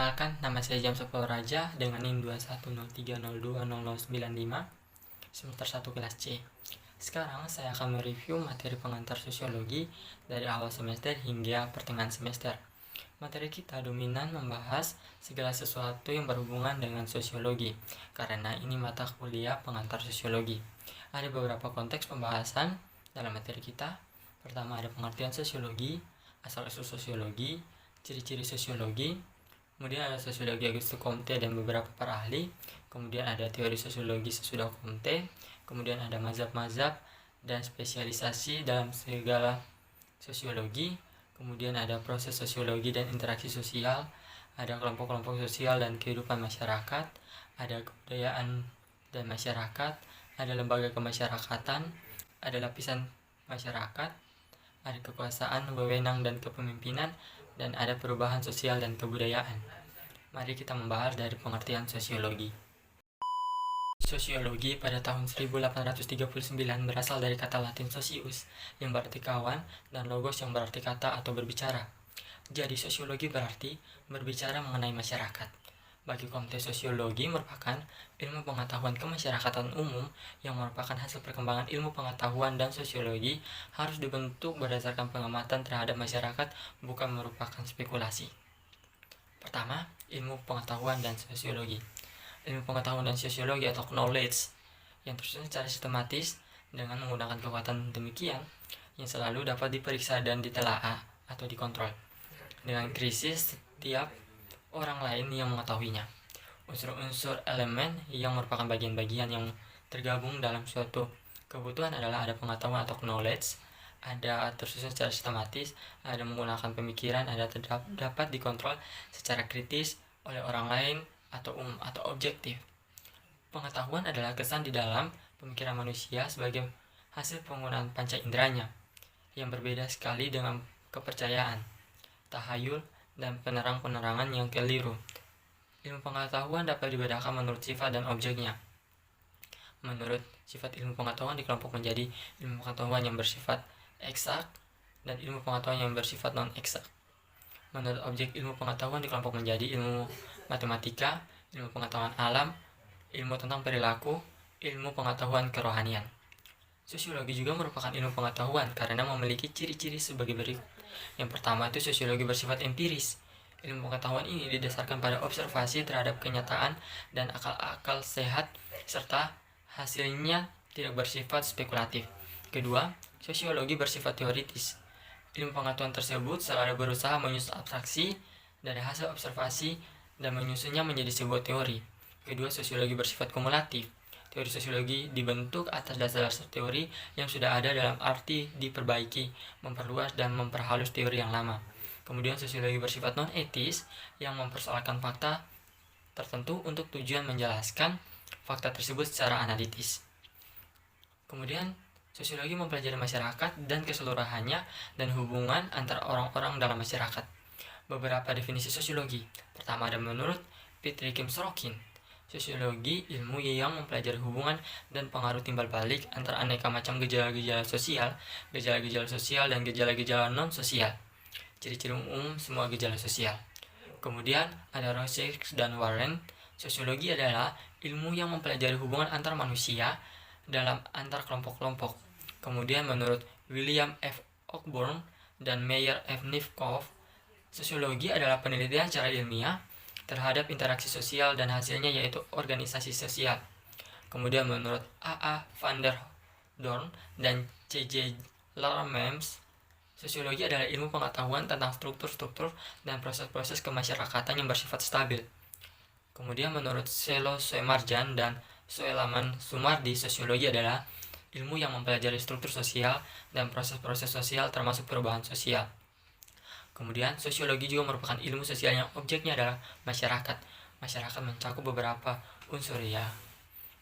Perkenalkan, nama saya Jamsopol Raja dengan NIM 210302095, semester 1 kelas C. Sekarang saya akan mereview materi pengantar sosiologi dari awal semester hingga pertengahan semester. Materi kita dominan membahas segala sesuatu yang berhubungan dengan sosiologi, karena ini mata kuliah pengantar sosiologi. Ada beberapa konteks pembahasan dalam materi kita. Pertama ada pengertian sosiologi, asal-usul sosiologi, ciri-ciri sosiologi. Kemudian ada sosiologi Auguste Comte dan beberapa para ahli. Kemudian ada teori sosiologi sesudah Comte. Kemudian ada mazhab-mazhab dan spesialisasi dalam segala sosiologi. Kemudian ada proses sosiologi dan interaksi sosial. Ada kelompok-kelompok sosial dan kehidupan masyarakat. Ada kebudayaan dan masyarakat. Ada lembaga kemasyarakatan. Ada lapisan masyarakat. Ada kekuasaan, wewenang, dan kepemimpinan. Dan ada perubahan sosial dan kebudayaan. Mari kita membahas dari pengertian sosiologi. Sosiologi pada tahun 1839 berasal dari kata Latin socius yang berarti kawan dan logos yang berarti kata atau berbicara. Jadi sosiologi berarti berbicara mengenai masyarakat. Bagi Comte, sosiologi merupakan ilmu pengetahuan kemasyarakatan umum yang merupakan hasil perkembangan ilmu pengetahuan, dan sosiologi harus dibentuk berdasarkan pengamatan terhadap masyarakat, bukan merupakan spekulasi. Pertama, ilmu pengetahuan dan sosiologi. Ilmu pengetahuan dan sosiologi atau knowledge yang tersusun secara sistematis dengan menggunakan kekuatan demikian yang selalu dapat diperiksa dan ditelaah atau dikontrol dengan krisis setiap orang lain yang mengetahuinya. Unsur-unsur elemen yang merupakan bagian-bagian yang tergabung dalam suatu kebutuhan adalah ada pengetahuan atau knowledge, ada tersusun secara sistematis, ada menggunakan pemikiran, ada dapat dikontrol secara kritis oleh orang lain atau atau objektif. Pengetahuan adalah kesan di dalam pemikiran manusia sebagai hasil penggunaan panca inderanya yang berbeda sekali dengan kepercayaan, tahayul, dan penerang-penerangan yang keliru. Ilmu pengetahuan dapat dibedakan menurut sifat dan objeknya. Menurut sifat ilmu pengetahuan dikelompok menjadi ilmu pengetahuan yang bersifat eksak dan ilmu pengetahuan yang bersifat non-eksak. Menurut objek ilmu pengetahuan dikelompok menjadi ilmu matematika, ilmu pengetahuan alam, ilmu tentang perilaku, ilmu pengetahuan kerohanian. Sosiologi juga merupakan ilmu pengetahuan karena memiliki ciri-ciri sebagai berikut. Yang pertama itu sosiologi bersifat empiris. Ilmu pengetahuan ini didasarkan pada observasi terhadap kenyataan dan akal-akal sehat, serta hasilnya tidak bersifat spekulatif. Kedua, sosiologi bersifat teoritis. Ilmu pengetahuan tersebut selalu berusaha menyusun abstraksi dari hasil observasi dan menyusunnya menjadi sebuah teori. Kedua, sosiologi bersifat kumulatif. Teori sosiologi dibentuk atas dasar-dasar teori yang sudah ada dalam arti diperbaiki, memperluas, dan memperhalus teori yang lama. Kemudian sosiologi bersifat non-etis yang mempersoalkan fakta tertentu untuk tujuan menjelaskan fakta tersebut secara analitis. Kemudian sosiologi mempelajari masyarakat dan keseluruhannya dan hubungan antara orang-orang dalam masyarakat. Beberapa definisi sosiologi. Pertama ada menurut Peter Kim Sorokin. Sosiologi ilmu yang mempelajari hubungan dan pengaruh timbal balik antara aneka macam gejala-gejala sosial dan gejala-gejala non-sosial. Ciri-ciri umum semua gejala sosial. Kemudian ada Rorschach dan Warren. Sosiologi adalah ilmu yang mempelajari hubungan antar manusia dalam antar kelompok-kelompok. Kemudian menurut William F. Cockburn dan Meyer F. Nifkov, sosiologi adalah penelitian secara ilmiah terhadap interaksi sosial dan hasilnya yaitu organisasi sosial. Kemudian menurut A.A. van der Doorn dan C.J. Larmans, sosiologi adalah ilmu pengetahuan tentang struktur-struktur dan proses-proses kemasyarakatan yang bersifat stabil. Kemudian menurut Selo Soemarjan dan Soelaman Sumardi, sosiologi adalah ilmu yang mempelajari struktur sosial dan proses-proses sosial termasuk perubahan sosial. Kemudian sosiologi juga merupakan ilmu sosial yang objeknya adalah masyarakat. Masyarakat mencakup beberapa unsur ya.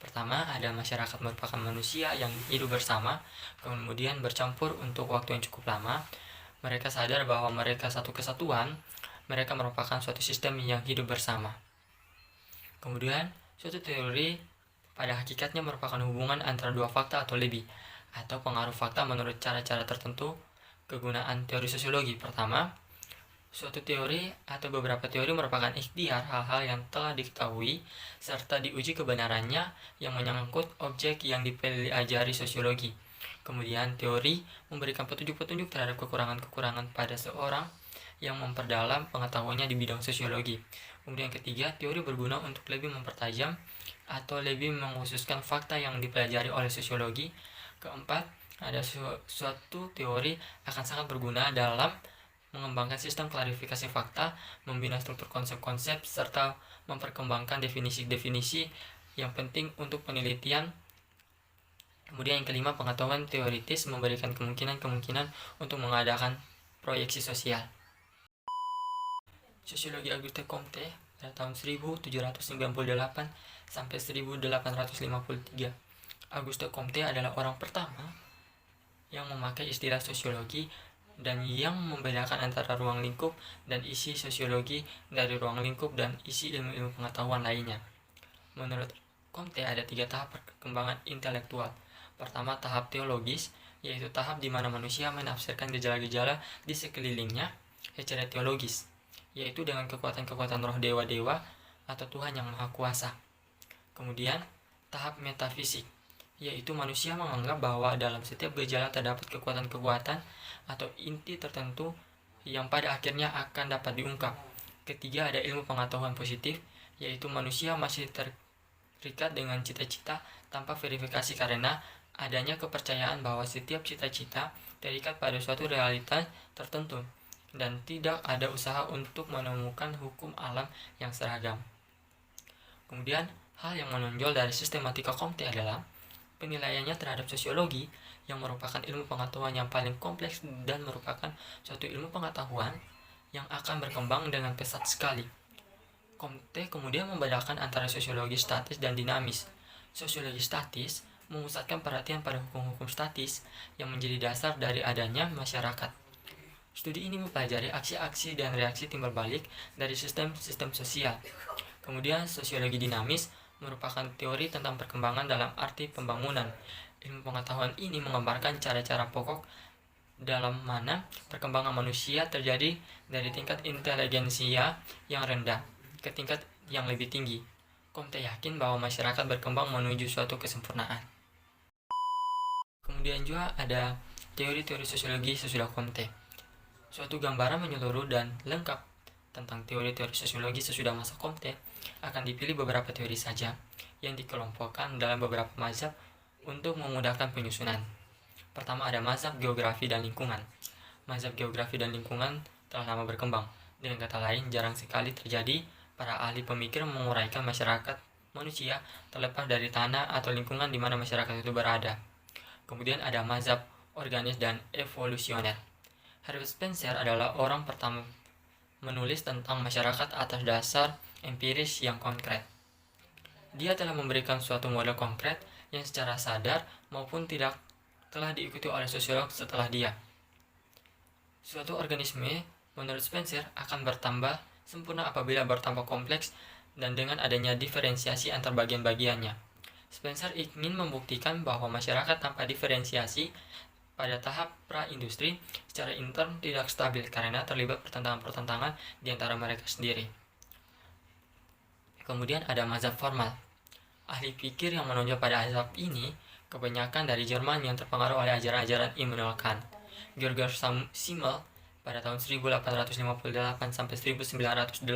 Pertama ada masyarakat merupakan manusia yang hidup bersama, kemudian bercampur untuk waktu yang cukup lama. Mereka sadar bahwa mereka satu kesatuan, mereka merupakan suatu sistem yang hidup bersama. Kemudian suatu teori pada hakikatnya merupakan hubungan antara dua fakta atau lebih, atau pengaruh fakta menurut cara-cara tertentu. Kegunaan teori sosiologi. Pertama, Suatu teori atau beberapa teori merupakan ikhtiar hal-hal yang telah diketahui serta diuji kebenarannya yang menyangkut objek yang dipelajari sosiologi. Kemudian teori memberikan petunjuk-petunjuk terhadap kekurangan-kekurangan pada seorang yang memperdalam pengetahuannya di bidang sosiologi. Kemudian ketiga, teori berguna untuk lebih mempertajam atau lebih mengkhususkan fakta yang dipelajari oleh sosiologi. Keempat, ada suatu teori akan sangat berguna dalam mengembangkan sistem klarifikasi fakta, membina struktur konsep-konsep, serta memperkembangkan definisi-definisi yang penting untuk penelitian. Kemudian yang kelima, pengetahuan teoritis memberikan kemungkinan-kemungkinan untuk mengadakan proyeksi sosial. Sosiologi Auguste Comte pada tahun 1798 sampai 1853. Auguste Comte adalah orang pertama yang memakai istilah sosiologi dan yang membedakan antara ruang lingkup dan isi sosiologi dari ruang lingkup dan isi ilmu-ilmu pengetahuan lainnya. Menurut Comte ada 3 tahap perkembangan intelektual. Pertama, tahap teologis, yaitu tahap di mana manusia menafsirkan gejala-gejala di sekelilingnya secara teologis, yaitu dengan kekuatan-kekuatan roh dewa-dewa atau Tuhan yang Maha Kuasa. Kemudian, tahap metafisik, yaitu manusia menganggap bahwa dalam setiap gejala terdapat kekuatan-kekuatan atau inti tertentu yang pada akhirnya akan dapat diungkap. Ketiga, ada ilmu pengetahuan positif, yaitu manusia masih terikat dengan cita-cita tanpa verifikasi karena adanya kepercayaan bahwa setiap cita-cita terikat pada suatu realitas tertentu dan tidak ada usaha untuk menemukan hukum alam yang seragam. Kemudian, hal yang menonjol dari sistematika Comte adalah penilaiannya terhadap sosiologi yang merupakan ilmu pengetahuan yang paling kompleks dan merupakan suatu ilmu pengetahuan yang akan berkembang dengan pesat sekali. Comte kemudian membedakan antara sosiologi statis dan dinamis. Sosiologi statis memusatkan perhatian pada hukum-hukum statis yang menjadi dasar dari adanya masyarakat. Studi ini mempelajari aksi-aksi dan reaksi timbal balik dari sistem-sistem sosial. Kemudian sosiologi dinamis merupakan teori tentang perkembangan dalam arti pembangunan. Ilmu pengetahuan ini menggambarkan cara-cara pokok dalam mana perkembangan manusia terjadi dari tingkat inteligensia yang rendah ke tingkat yang lebih tinggi. Comte yakin bahwa masyarakat berkembang menuju suatu kesempurnaan. Kemudian juga ada teori-teori sosiologi sesudah Comte. Suatu gambaran menyeluruh dan lengkap tentang teori-teori sosiologi sesudah masa Comte akan dipilih beberapa teori saja yang dikelompokkan dalam beberapa mazhab untuk memudahkan penyusunan. Pertama, ada mazhab geografi dan lingkungan. Mazhab geografi dan lingkungan telah lama berkembang. Dengan kata lain, jarang sekali terjadi para ahli pemikir menguraikan masyarakat manusia terlepas dari tanah atau lingkungan di mana masyarakat itu berada. Kemudian ada mazhab organis dan evolusioner. Herbert Spencer adalah orang pertama menulis tentang masyarakat atas dasar empiris yang konkret. Dia telah memberikan suatu model konkret yang secara sadar maupun tidak telah diikuti oleh sosiolog setelah dia. Suatu organisme, menurut Spencer, akan bertambah sempurna apabila bertambah kompleks dan dengan adanya diferensiasi antar bagian-bagiannya. Spencer ingin membuktikan bahwa masyarakat tanpa diferensiasi pada tahap pra-industri secara intern tidak stabil karena terlibat pertentangan-pertentangan di antara mereka sendiri. Kemudian ada mazhab formal. Ahli pikir yang menonjol pada mazhab ini kebanyakan dari Jerman yang terpengaruh oleh ajaran-ajaran Immanuel Kant. Georg Simmel pada tahun 1858 sampai 1918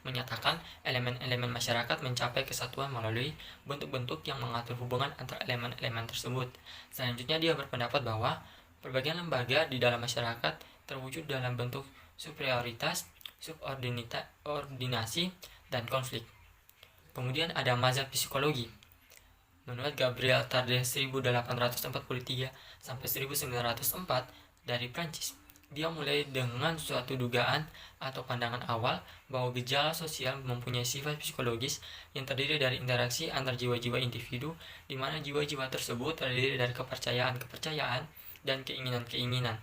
menyatakan elemen-elemen masyarakat mencapai kesatuan melalui bentuk-bentuk yang mengatur hubungan antara elemen-elemen tersebut. Selanjutnya dia berpendapat bahwa berbagai lembaga di dalam masyarakat terwujud dalam bentuk superioritas, subordinasi, dan konflik. Kemudian ada mazhab psikologi. Menurut Gabriel Tarde 1843 sampai 1904 dari Prancis, dia mulai dengan suatu dugaan atau pandangan awal bahwa gejala sosial mempunyai sifat psikologis yang terdiri dari interaksi antar jiwa-jiwa individu, di mana jiwa-jiwa tersebut terdiri dari kepercayaan-kepercayaan dan keinginan-keinginan.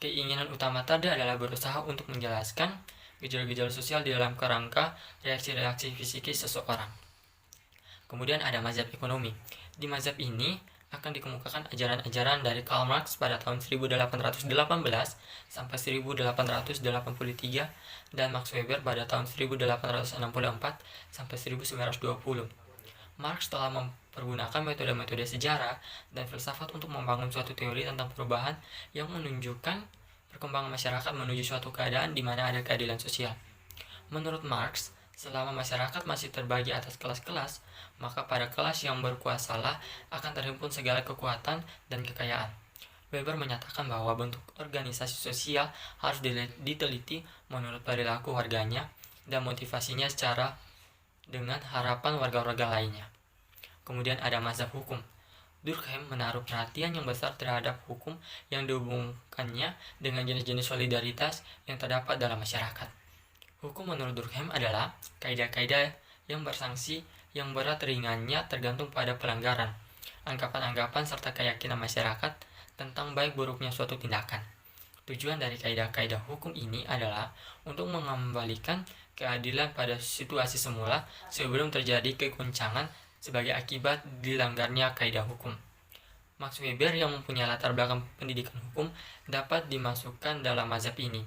Keinginan utama Tarde adalah berusaha untuk menjelaskan gejala-gejala sosial di dalam kerangka reaksi-reaksi fisikis seseorang. Kemudian ada mazhab ekonomi. Di mazhab ini, akan dikemukakan ajaran-ajaran dari Karl Marx pada tahun 1818 sampai 1883 dan Max Weber pada tahun 1864 sampai 1920. Marx telah mempergunakan metode-metode sejarah dan filsafat untuk membangun suatu teori tentang perubahan yang menunjukkan perkembangan masyarakat menuju suatu keadaan di mana ada keadilan sosial. Menurut Marx, selama masyarakat masih terbagi atas kelas-kelas, maka pada kelas yang berkuasalah akan terhimpun segala kekuatan dan kekayaan. Weber menyatakan bahwa bentuk organisasi sosial harus diteliti menurut perilaku warganya dan motivasinya secara dengan harapan warga-warga lainnya. Kemudian ada mazhab hukum. Durkheim menaruh perhatian yang besar terhadap hukum yang dihubungkannya dengan jenis-jenis solidaritas yang terdapat dalam masyarakat. Hukum menurut Durkheim adalah kaidah-kaidah yang bersanksi yang berat ringannya tergantung pada pelanggaran, anggapan-anggapan serta keyakinan masyarakat tentang baik buruknya suatu tindakan. Tujuan dari kaidah-kaidah hukum ini adalah untuk mengembalikan keadilan pada situasi semula sebelum terjadi kegoncangan sebagai akibat dilanggarnya kaidah hukum. Max Weber yang mempunyai latar belakang pendidikan hukum dapat dimasukkan dalam mazhab ini.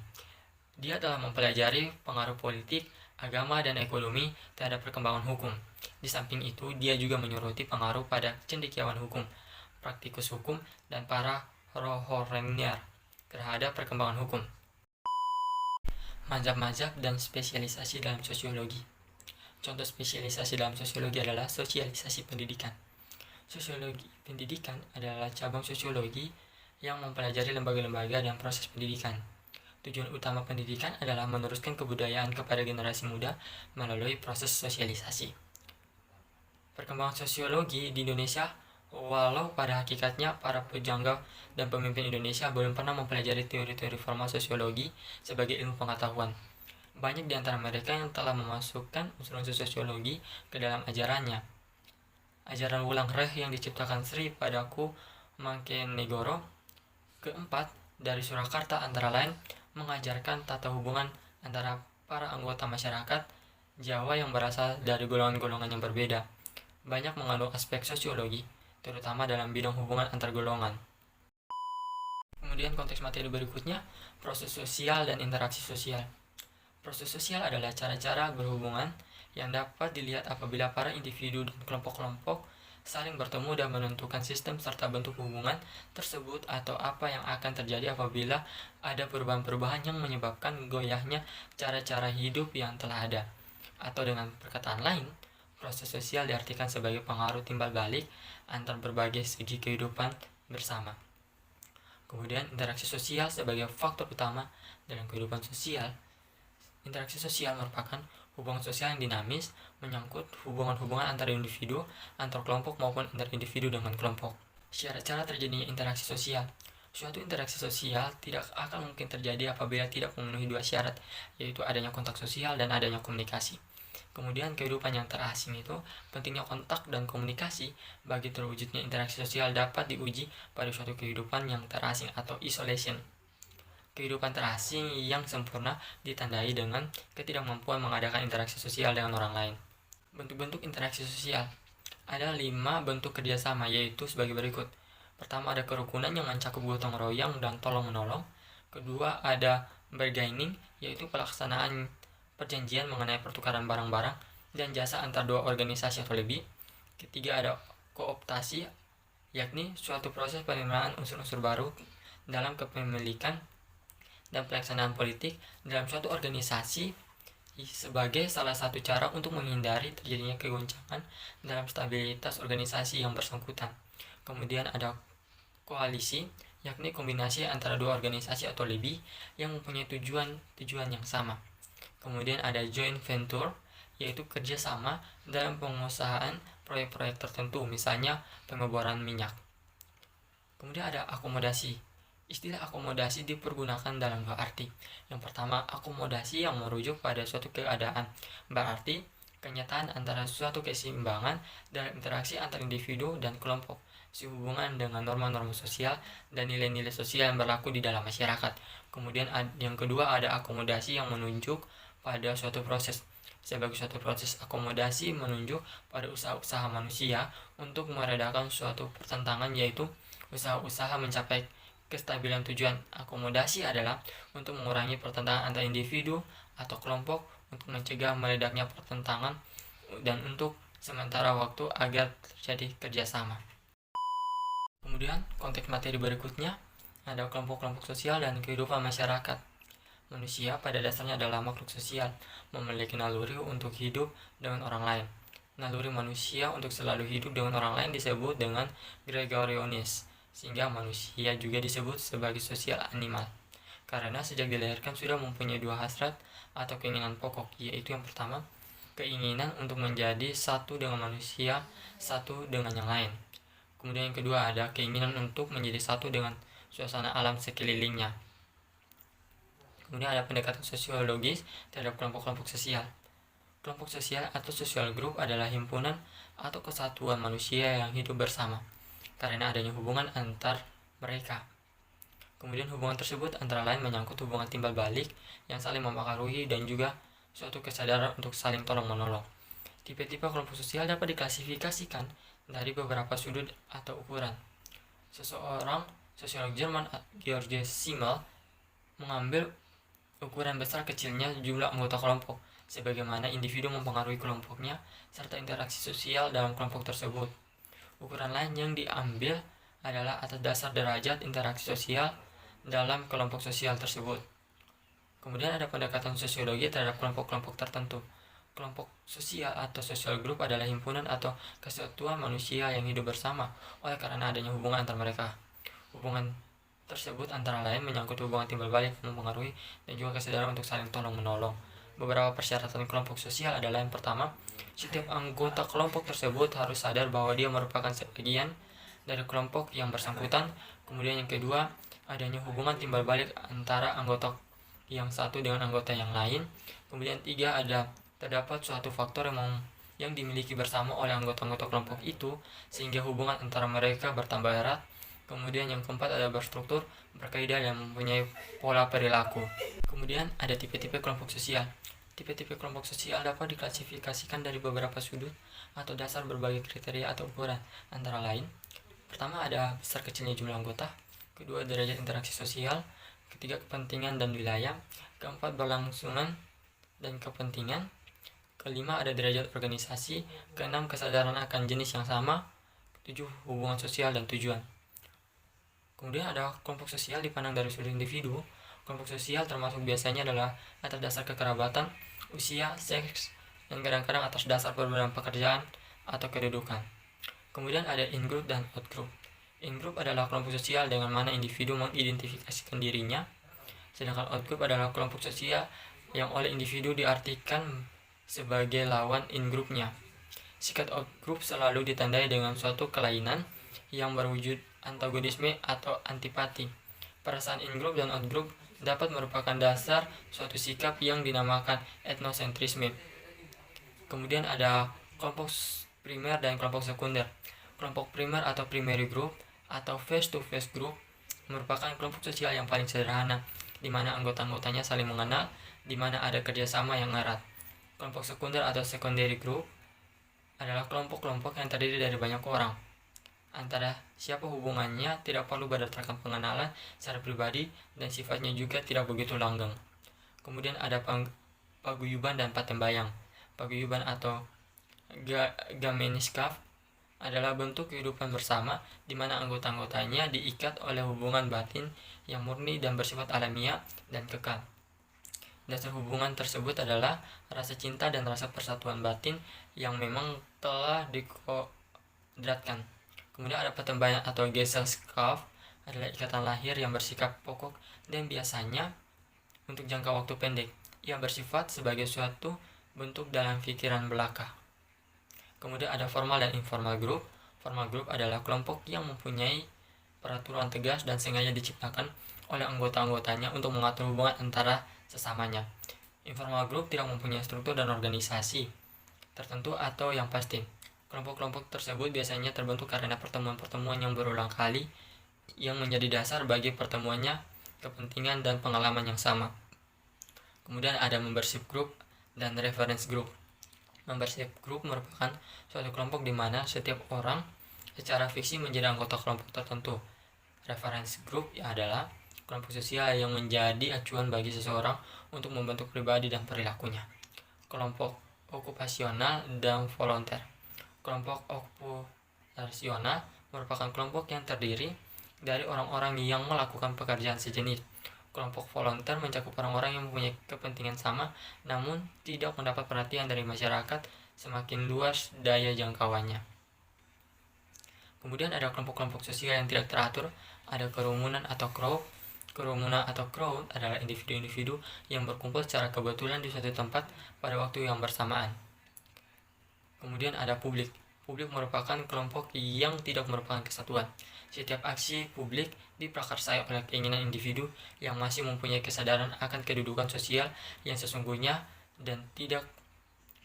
Dia telah mempelajari pengaruh politik, agama, dan ekonomi terhadap perkembangan hukum. Di samping itu, dia juga menyoroti pengaruh pada cendekiawan hukum, praktikus hukum, dan para rohorenier terhadap perkembangan hukum. Mazhab-mazhab dan spesialisasi dalam sosiologi. Contoh spesialisasi dalam sosiologi adalah sosialisasi pendidikan. Sosiologi pendidikan adalah cabang sosiologi yang mempelajari lembaga-lembaga dan proses pendidikan. Tujuan utama pendidikan adalah meneruskan kebudayaan kepada generasi muda melalui proses sosialisasi. Perkembangan sosiologi di Indonesia, walau pada hakikatnya para pujangga dan pemimpin Indonesia belum pernah mempelajari teori-teori formal sosiologi sebagai ilmu pengetahuan. Banyak di antara mereka yang telah memasukkan unsur-unsur sosiologi ke dalam ajarannya. Ajaran Wulang Reh yang diciptakan Sri Padaku Mangkenegoro keempat dari Surakarta antara lain mengajarkan tata hubungan antara para anggota masyarakat Jawa yang berasal dari golongan-golongan yang berbeda. Banyak mengandung aspek sosiologi, terutama dalam bidang hubungan antar golongan. Kemudian konteks materi berikutnya, proses sosial dan interaksi sosial. Proses sosial adalah cara-cara berhubungan yang dapat dilihat apabila para individu dan kelompok-kelompok saling bertemu dan menentukan sistem serta bentuk hubungan tersebut atau apa yang akan terjadi apabila ada perubahan-perubahan yang menyebabkan goyahnya cara-cara hidup yang telah ada. Atau dengan perkataan lain, proses sosial diartikan sebagai pengaruh timbal balik antar berbagai segi kehidupan bersama. Kemudian interaksi sosial sebagai faktor utama dalam kehidupan sosial. Interaksi sosial merupakan hubungan sosial yang dinamis, menyangkut hubungan-hubungan antar individu, antar kelompok maupun antar individu dengan kelompok. Syarat-syarat terjadinya interaksi sosial. Suatu interaksi sosial tidak akan mungkin terjadi apabila tidak memenuhi dua syarat, yaitu adanya kontak sosial dan adanya komunikasi. Kemudian kehidupan yang terasing itu, pentingnya kontak dan komunikasi bagi terwujudnya interaksi sosial dapat diuji pada suatu kehidupan yang terasing atau isolation. Kehidupan terasing yang sempurna ditandai dengan ketidakmampuan mengadakan interaksi sosial dengan orang lain. Bentuk-bentuk interaksi sosial. Ada 5 bentuk kerjasama, yaitu sebagai berikut. Pertama, ada kerukunan yang mencakup gotong royong dan tolong-menolong. Kedua, ada bargaining, yaitu pelaksanaan perjanjian mengenai pertukaran barang-barang dan jasa antar dua organisasi atau lebih. Ketiga, ada kooptasi, yakni suatu proses penerimaan unsur-unsur baru dalam kepemilikan dan pelaksanaan politik dalam suatu organisasi sebagai salah satu cara untuk menghindari terjadinya kegoncangan dalam stabilitas organisasi yang bersangkutan. Kemudian ada koalisi, yakni kombinasi antara dua organisasi atau lebih yang mempunyai tujuan yang sama. Kemudian ada joint venture, yaitu kerjasama dalam pengusahaan proyek-proyek tertentu, misalnya pengeboran minyak. Kemudian ada akomodasi. Istilah akomodasi dipergunakan dalam dua arti. Yang pertama, akomodasi yang merujuk pada suatu keadaan, berarti kenyataan antara suatu keseimbangan dalam interaksi antar individu dan kelompok, sehubungan dengan norma-norma sosial dan nilai-nilai sosial yang berlaku di dalam masyarakat. Kemudian yang kedua ada akomodasi yang menunjuk pada suatu proses, sebagai suatu proses akomodasi menunjuk pada usaha-usaha manusia untuk meredakan suatu pertentangan, yaitu usaha-usaha mencapai kestabilan. Tujuan akomodasi adalah untuk mengurangi pertentangan antar individu atau kelompok, untuk mencegah meledaknya pertentangan, dan untuk sementara waktu agar terjadi kerjasama. Kemudian konteks materi berikutnya ada kelompok-kelompok sosial dan kehidupan masyarakat. Manusia pada dasarnya adalah makhluk sosial, memiliki naluri untuk hidup dengan orang lain. Naluri manusia untuk selalu hidup dengan orang lain disebut dengan gregorionis, sehingga manusia juga disebut sebagai sosial animal. Karena sejak dilahirkan sudah mempunyai dua hasrat atau keinginan pokok, yaitu yang pertama, keinginan untuk menjadi satu dengan manusia, satu dengan yang lain. Kemudian yang kedua ada keinginan untuk menjadi satu dengan suasana alam sekelilingnya. Kemudian ada pendekatan sosiologis terhadap kelompok-kelompok sosial. Kelompok sosial atau social group adalah himpunan atau kesatuan manusia yang hidup bersama karena adanya hubungan antar mereka. Kemudian hubungan tersebut antara lain menyangkut hubungan timbal balik yang saling mempengaruhi dan juga suatu kesadaran untuk saling tolong-menolong. Tipe-tipe kelompok sosial dapat diklasifikasikan dari beberapa sudut atau ukuran. Seseorang sosiolog Jerman George Simmel mengambil ukuran besar kecilnya jumlah anggota kelompok, sebagaimana individu mempengaruhi kelompoknya, serta interaksi sosial dalam kelompok tersebut. Ukuran lain yang diambil adalah atas dasar derajat interaksi sosial dalam kelompok sosial tersebut. Kemudian ada pendekatan sosiologi terhadap kelompok-kelompok tertentu. Kelompok sosial atau social group adalah himpunan atau kesatuan manusia yang hidup bersama oleh karena adanya hubungan antar mereka. Hubungan tersebut antara lain menyangkut hubungan timbal balik mempengaruhi dan juga kesadaran untuk saling tolong-menolong. Beberapa persyaratan kelompok sosial adalah yang pertama, setiap anggota kelompok tersebut harus sadar bahwa dia merupakan sebagian dari kelompok yang bersangkutan. Kemudian yang kedua, adanya hubungan timbal balik antara anggota yang satu dengan anggota yang lain. Kemudian tiga, terdapat suatu faktor yang dimiliki bersama oleh anggota-anggota kelompok itu sehingga hubungan antara mereka bertambah erat. Kemudian yang keempat ada berstruktur, berkaidah, dan mempunyai pola perilaku. Kemudian ada tipe-tipe kelompok sosial. Tipe-tipe kelompok sosial dapat diklasifikasikan dari beberapa sudut atau dasar berbagai kriteria atau ukuran. Antara lain, pertama ada besar kecilnya jumlah anggota, kedua derajat interaksi sosial, ketiga kepentingan dan wilayah, keempat berlangsungan dan kepentingan, kelima ada derajat organisasi, keenam kesadaran akan jenis yang sama, ketujuh hubungan sosial dan tujuan. Kemudian ada kelompok sosial dipandang dari sudut individu. Kelompok sosial termasuk biasanya adalah atas dasar kekerabatan, usia, seks, dan kadang-kadang atas dasar perbedaan pekerjaan atau kedudukan. Kemudian ada in-group dan out-group. In-group adalah kelompok sosial dengan mana individu mengidentifikasikan dirinya, sedangkan out-group adalah kelompok sosial yang oleh individu diartikan sebagai lawan in-groupnya. Sikap out-group selalu ditandai dengan suatu kelainan yang berwujud antagonisme atau antipati. Perasaan in-group dan out-group dapat merupakan dasar suatu sikap yang dinamakan etnosentrisme. Kemudian ada kelompok primer dan kelompok sekunder. Kelompok primer atau primary group atau face-to-face group merupakan kelompok sosial yang paling sederhana, di mana anggota-anggotanya saling mengenal, di mana ada kerjasama yang erat. Kelompok sekunder atau secondary group adalah kelompok-kelompok yang terdiri dari banyak orang. Antara siapa hubungannya tidak perlu berdasarkan pengenalan secara pribadi dan sifatnya juga tidak begitu langgeng. Kemudian ada paguyuban dan patembayang. Paguyuban atau Gemeinschap adalah bentuk kehidupan bersama di mana anggota-anggotanya diikat oleh hubungan batin yang murni dan bersifat alamiah dan kekal. Dasar hubungan tersebut adalah rasa cinta dan rasa persatuan batin yang memang telah dikodratkan. Kemudian ada patembayang atau Gesellschaft adalah ikatan lahir yang bersikap pokok dan biasanya untuk jangka waktu pendek. Ia bersifat sebagai suatu bentuk dalam pikiran belaka. Kemudian ada formal dan informal group. Formal group adalah kelompok yang mempunyai peraturan tegas dan sengaja diciptakan oleh anggota-anggotanya untuk mengatur hubungan antara sesamanya. Informal group tidak mempunyai struktur dan organisasi tertentu atau yang pasti. Kelompok-kelompok tersebut biasanya terbentuk karena pertemuan-pertemuan yang berulang kali yang menjadi dasar bagi pertemuannya kepentingan dan pengalaman yang sama. Kemudian ada membership group dan reference group. Membership group merupakan suatu kelompok di mana setiap orang secara fiksi menjadi anggota kelompok tertentu. Reference group adalah kelompok sosial yang menjadi acuan bagi seseorang untuk membentuk pribadi dan perilakunya. Kelompok okupasional dan volunteer. Kelompok okupasional merupakan kelompok yang terdiri dari orang-orang yang melakukan pekerjaan sejenis. Kelompok volunteer mencakup orang-orang yang mempunyai kepentingan sama namun tidak mendapat perhatian dari masyarakat semakin luas daya jangkauannya. Kemudian ada kelompok-kelompok sosial yang tidak teratur, ada kerumunan atau crowd. Kerumunan atau crowd adalah individu-individu yang berkumpul secara kebetulan di suatu tempat pada waktu yang bersamaan. Kemudian ada publik. Publik merupakan kelompok yang tidak merupakan kesatuan. Setiap aksi publik diprakarsai oleh keinginan individu yang masih mempunyai kesadaran akan kedudukan sosial yang sesungguhnya dan tidak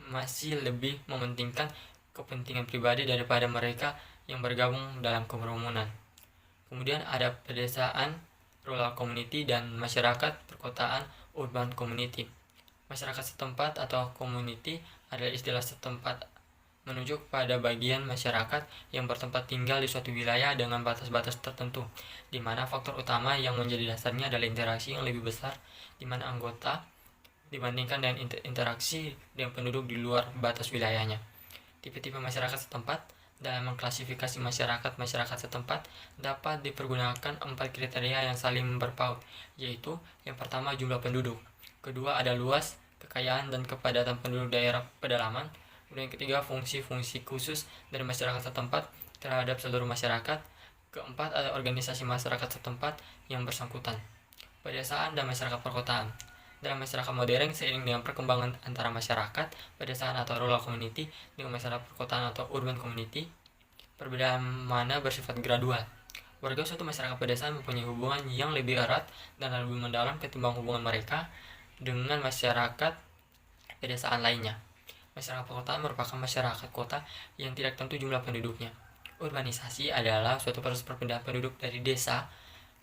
masih lebih mementingkan kepentingan pribadi daripada mereka yang bergabung dalam kerumunan. Kemudian ada pedesaan, rural community, dan masyarakat perkotaan, urban community. Masyarakat setempat atau community adalah istilah setempat menunjuk pada bagian masyarakat yang bertempat tinggal di suatu wilayah dengan batas-batas tertentu, di mana faktor utama yang menjadi dasarnya adalah interaksi yang lebih besar di mana anggota dibandingkan dengan interaksi dengan penduduk di luar batas wilayahnya. Tipe-tipe masyarakat setempat. Dalam mengklasifikasi masyarakat setempat dapat dipergunakan 4 kriteria yang saling berpaut, yaitu yang pertama jumlah penduduk, kedua ada luas, kekayaan dan kepadatan penduduk daerah pedalaman, kemudian yang ketiga fungsi-fungsi khusus dari masyarakat setempat terhadap seluruh masyarakat, keempat ada organisasi masyarakat setempat yang bersangkutan. Pedesaan dan masyarakat perkotaan. Dalam masyarakat modern, seiring dengan perkembangan antara masyarakat pedesaan atau rural community dengan masyarakat perkotaan atau urban community, perbedaan mana bersifat gradual. Warga suatu masyarakat pedesaan mempunyai hubungan yang lebih erat dan lebih mendalam ketimbang hubungan mereka dengan masyarakat pedesaan lainnya. Masyarakat perkotaan merupakan masyarakat kota yang tidak tentu jumlah penduduknya. Urbanisasi adalah suatu proses perpindahan penduduk dari desa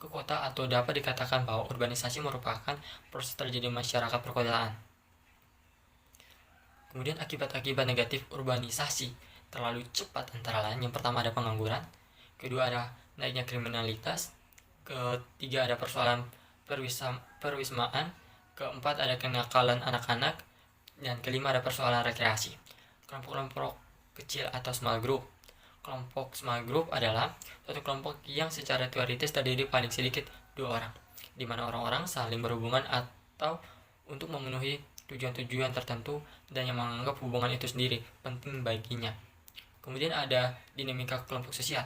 ke kota atau dapat dikatakan bahwa urbanisasi merupakan proses terjadi masyarakat perkotaan. Kemudian akibat-akibat negatif urbanisasi terlalu cepat antara lain yang pertama ada pengangguran, kedua ada naiknya kriminalitas, ketiga ada persoalan perwismaan, keempat ada kenakalan anak-anak, dan kelima ada persoalan rekreasi. Kelompok-kelompok kecil atau small group. Kelompok small group adalah suatu kelompok yang secara teoritis terdiri paling sedikit 2 orang, di mana orang-orang saling berhubungan atau untuk memenuhi tujuan-tujuan tertentu dan yang menganggap hubungan itu sendiri penting baginya. Kemudian ada dinamika kelompok sosial.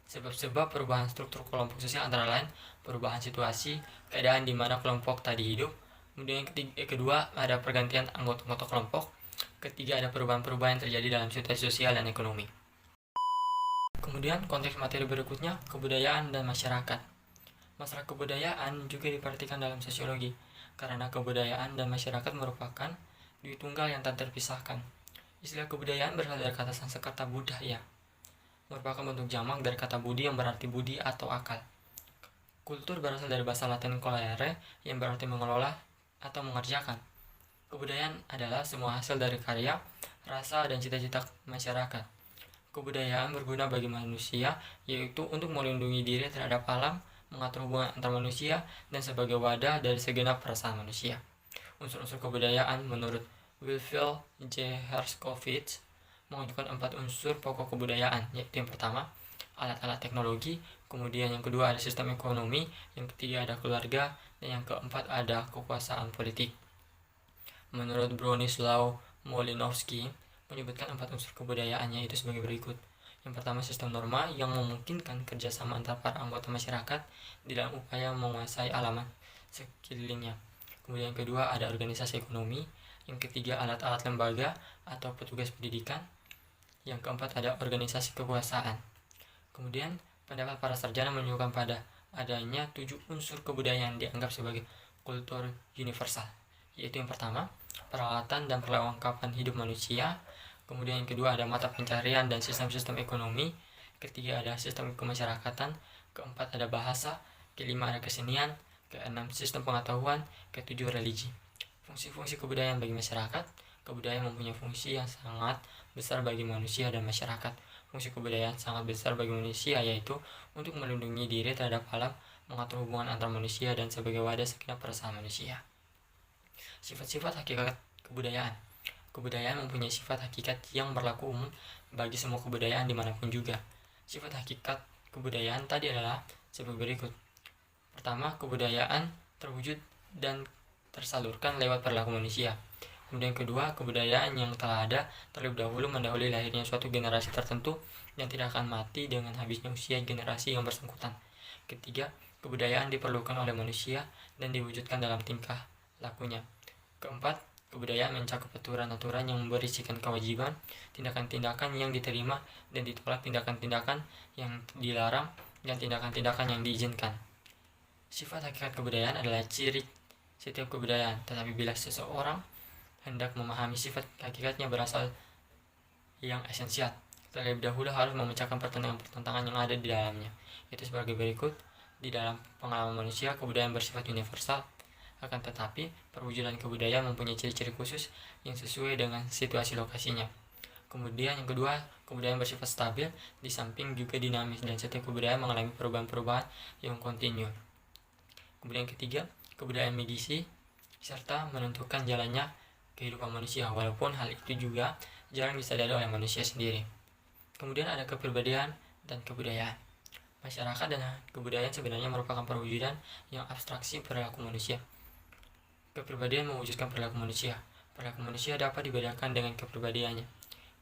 Sebab-sebab perubahan struktur kelompok sosial antara lain perubahan situasi, keadaan di mana kelompok tadi hidup. Kemudian yang kedua ada pergantian anggota-anggota kelompok. Ketiga ada perubahan-perubahan yang terjadi dalam situasi sosial dan ekonomi. Kemudian konteks materi berikutnya, kebudayaan dan masyarakat. Masalah kebudayaan juga diperhatikan dalam sosiologi, karena kebudayaan dan masyarakat merupakan dua tunggal yang tak terpisahkan. Istilah kebudayaan berasal dari kata Sanskerta budaya, merupakan bentuk jamak dari kata budi yang berarti budi atau akal. Kultur berasal dari bahasa Latin colere yang berarti mengelola atau mengerjakan. Kebudayaan adalah semua hasil dari karya, rasa, dan cita-cita masyarakat. Kebudayaan berguna bagi manusia, yaitu untuk melindungi diri terhadap alam, mengatur hubungan antar manusia, dan sebagai wadah dari segenap perasaan manusia. Unsur-unsur kebudayaan menurut Wilfil J. Herskovits menunjukkan 4 unsur pokok kebudayaan, yaitu yang pertama, alat-alat teknologi, kemudian yang kedua ada sistem ekonomi, yang ketiga ada keluarga, dan yang keempat ada kekuasaan politik. Menurut Bronislaw Malinowski, menyebutkan 4 unsur kebudayaannya itu sebagai berikut. Yang pertama, sistem norma yang memungkinkan kerjasama antara para anggota masyarakat di dalam upaya menguasai alam sekelilingnya. Kemudian yang kedua ada organisasi ekonomi, yang ketiga alat-alat lembaga atau petugas pendidikan, yang keempat ada organisasi kekuasaan. Kemudian pendapat para sarjana menunjukkan pada adanya 7 unsur kebudayaan dianggap sebagai kultur universal, yaitu yang pertama peralatan dan perlengkapan hidup manusia, kemudian yang kedua ada mata pencarian dan sistem-sistem ekonomi, ketiga ada sistem kemasyarakatan, keempat ada bahasa, kelima ada kesenian, keenam sistem pengetahuan, ketujuh religi. Fungsi-fungsi kebudayaan bagi masyarakat. Kebudayaan mempunyai fungsi yang sangat besar bagi manusia dan masyarakat. Fungsi kebudayaan sangat besar bagi manusia, yaitu untuk melindungi diri terhadap alam, mengatur hubungan antar manusia, dan sebagai wadah segenap perasaan manusia. Sifat-sifat hakikat kebudayaan. Kebudayaan mempunyai sifat hakikat yang berlaku umum bagi semua kebudayaan dimanapun juga. Sifat hakikat kebudayaan tadi adalah sebagai berikut. Pertama, kebudayaan terwujud dan tersalurkan lewat perilaku manusia. Kemudian kedua, kebudayaan yang telah ada terlebih dahulu mendahului lahirnya suatu generasi tertentu yang tidak akan mati dengan habisnya usia generasi yang bersangkutan. Ketiga, kebudayaan diperlukan oleh manusia dan diwujudkan dalam tingkah lakunya. Keempat, kebudayaan mencakup aturan-aturan yang berisikan kewajiban, tindakan-tindakan yang diterima dan ditolak, tindakan-tindakan yang dilarang, dan tindakan-tindakan yang diizinkan. Sifat hakikat kebudayaan adalah ciri setiap kebudayaan, tetapi bila seseorang hendak memahami sifat hakikatnya berasal yang esensial, terlebih dahulu harus memecahkan pertentangan-pertentangan yang ada di dalamnya. Itu sebagai berikut. Di dalam pengalaman manusia, kebudayaan bersifat universal. Akan tetapi, perwujudan kebudayaan mempunyai ciri-ciri khusus yang sesuai dengan situasi lokasinya. Kemudian yang kedua, kebudayaan bersifat stabil, di samping juga dinamis, dan setiap kebudayaan mengalami perubahan-perubahan yang kontinu. Kemudian yang ketiga, kebudayaan megisi, serta menentukan jalannya kehidupan manusia, walaupun hal itu juga jarang disadari oleh manusia sendiri. Kemudian ada kepribadian dan kebudayaan. Masyarakat dan kebudayaan sebenarnya merupakan perwujudan yang abstraksi perilaku manusia. Kepribadian mewujudkan perilaku manusia. Perilaku manusia dapat dibedakan dengan kepribadiannya.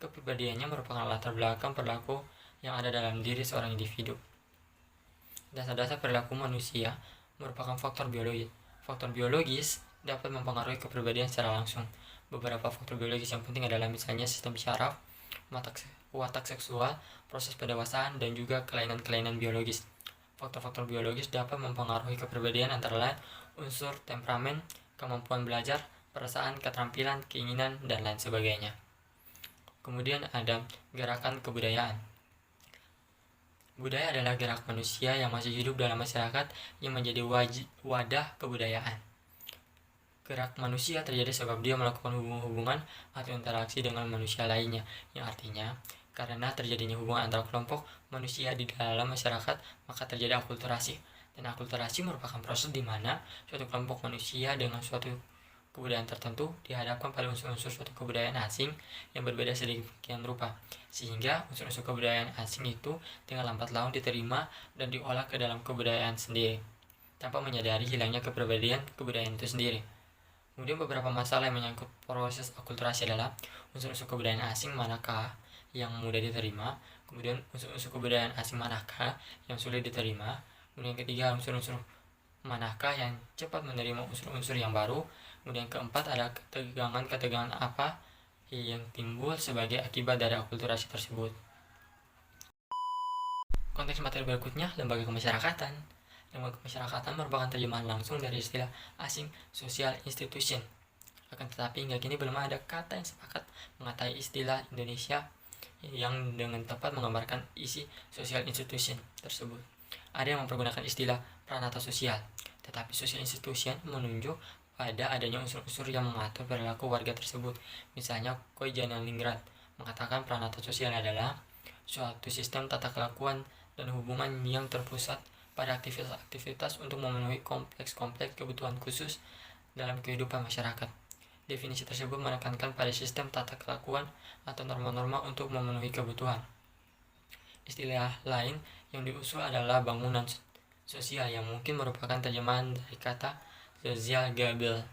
Kepribadiannya merupakan latar belakang perilaku yang ada dalam diri seorang individu. Dasar-dasar perilaku manusia merupakan faktor biologis. Faktor biologis dapat mempengaruhi kepribadian secara langsung. Beberapa faktor biologis yang penting adalah misalnya sistem syaraf, watak seksual, proses pendewasaan, dan juga kelainan-kelainan biologis. Faktor-faktor biologis dapat mempengaruhi kepribadian antara lain unsur temperamen, kemampuan belajar, perasaan, keterampilan, keinginan, dan lain sebagainya. Kemudian ada gerakan kebudayaan. Budaya adalah gerak manusia yang masih hidup dalam masyarakat yang menjadi wadah kebudayaan. Gerak manusia terjadi sebab dia melakukan hubungan atau interaksi dengan manusia lainnya, yang artinya karena terjadinya hubungan antara kelompok manusia di dalam masyarakat, maka terjadi akulturasi. Dan akulturasi merupakan proses di mana suatu kelompok manusia dengan suatu kebudayaan tertentu dihadapkan pada unsur-unsur suatu kebudayaan asing yang berbeda sedemikian rupa, sehingga unsur-unsur kebudayaan asing itu dengan lambat laun diterima dan diolah ke dalam kebudayaan sendiri, tanpa menyadari hilangnya kepribadian kebudayaan itu sendiri. Kemudian beberapa masalah yang menyangkut proses akulturasi adalah unsur-unsur kebudayaan asing manakah yang mudah diterima, kemudian unsur-unsur kebudayaan asing manakah yang sulit diterima, kemudian ketiga unsur-unsur manakah yang cepat menerima unsur-unsur yang baru, kemudian keempat ada ketegangan-ketegangan apa yang timbul sebagai akibat dari akulturasi tersebut. Konteks materi berikutnya, lembaga kemasyarakatan. Lembaga kemasyarakatan merupakan terjemahan langsung dari istilah asing social institution. Akan tetapi hingga kini belum ada kata yang sepakat mengatai istilah Indonesia yang dengan tepat menggambarkan isi social institution tersebut. Ada yang mempergunakan istilah pranata sosial, tetapi social institution menunjuk pada adanya unsur-unsur yang mengatur perilaku warga tersebut. Misalnya Koijananingrat mengatakan pranata sosial adalah suatu sistem tata kelakuan dan hubungan yang terpusat pada aktivitas-aktivitas untuk memenuhi kompleks-kompleks kebutuhan khusus dalam kehidupan masyarakat. Definisi tersebut menekankan pada sistem tata kelakuan atau norma-norma untuk memenuhi kebutuhan. Istilah lain yang diusul adalah bangunan sosial, yang mungkin merupakan terjemahan dari kata Sozialgebilde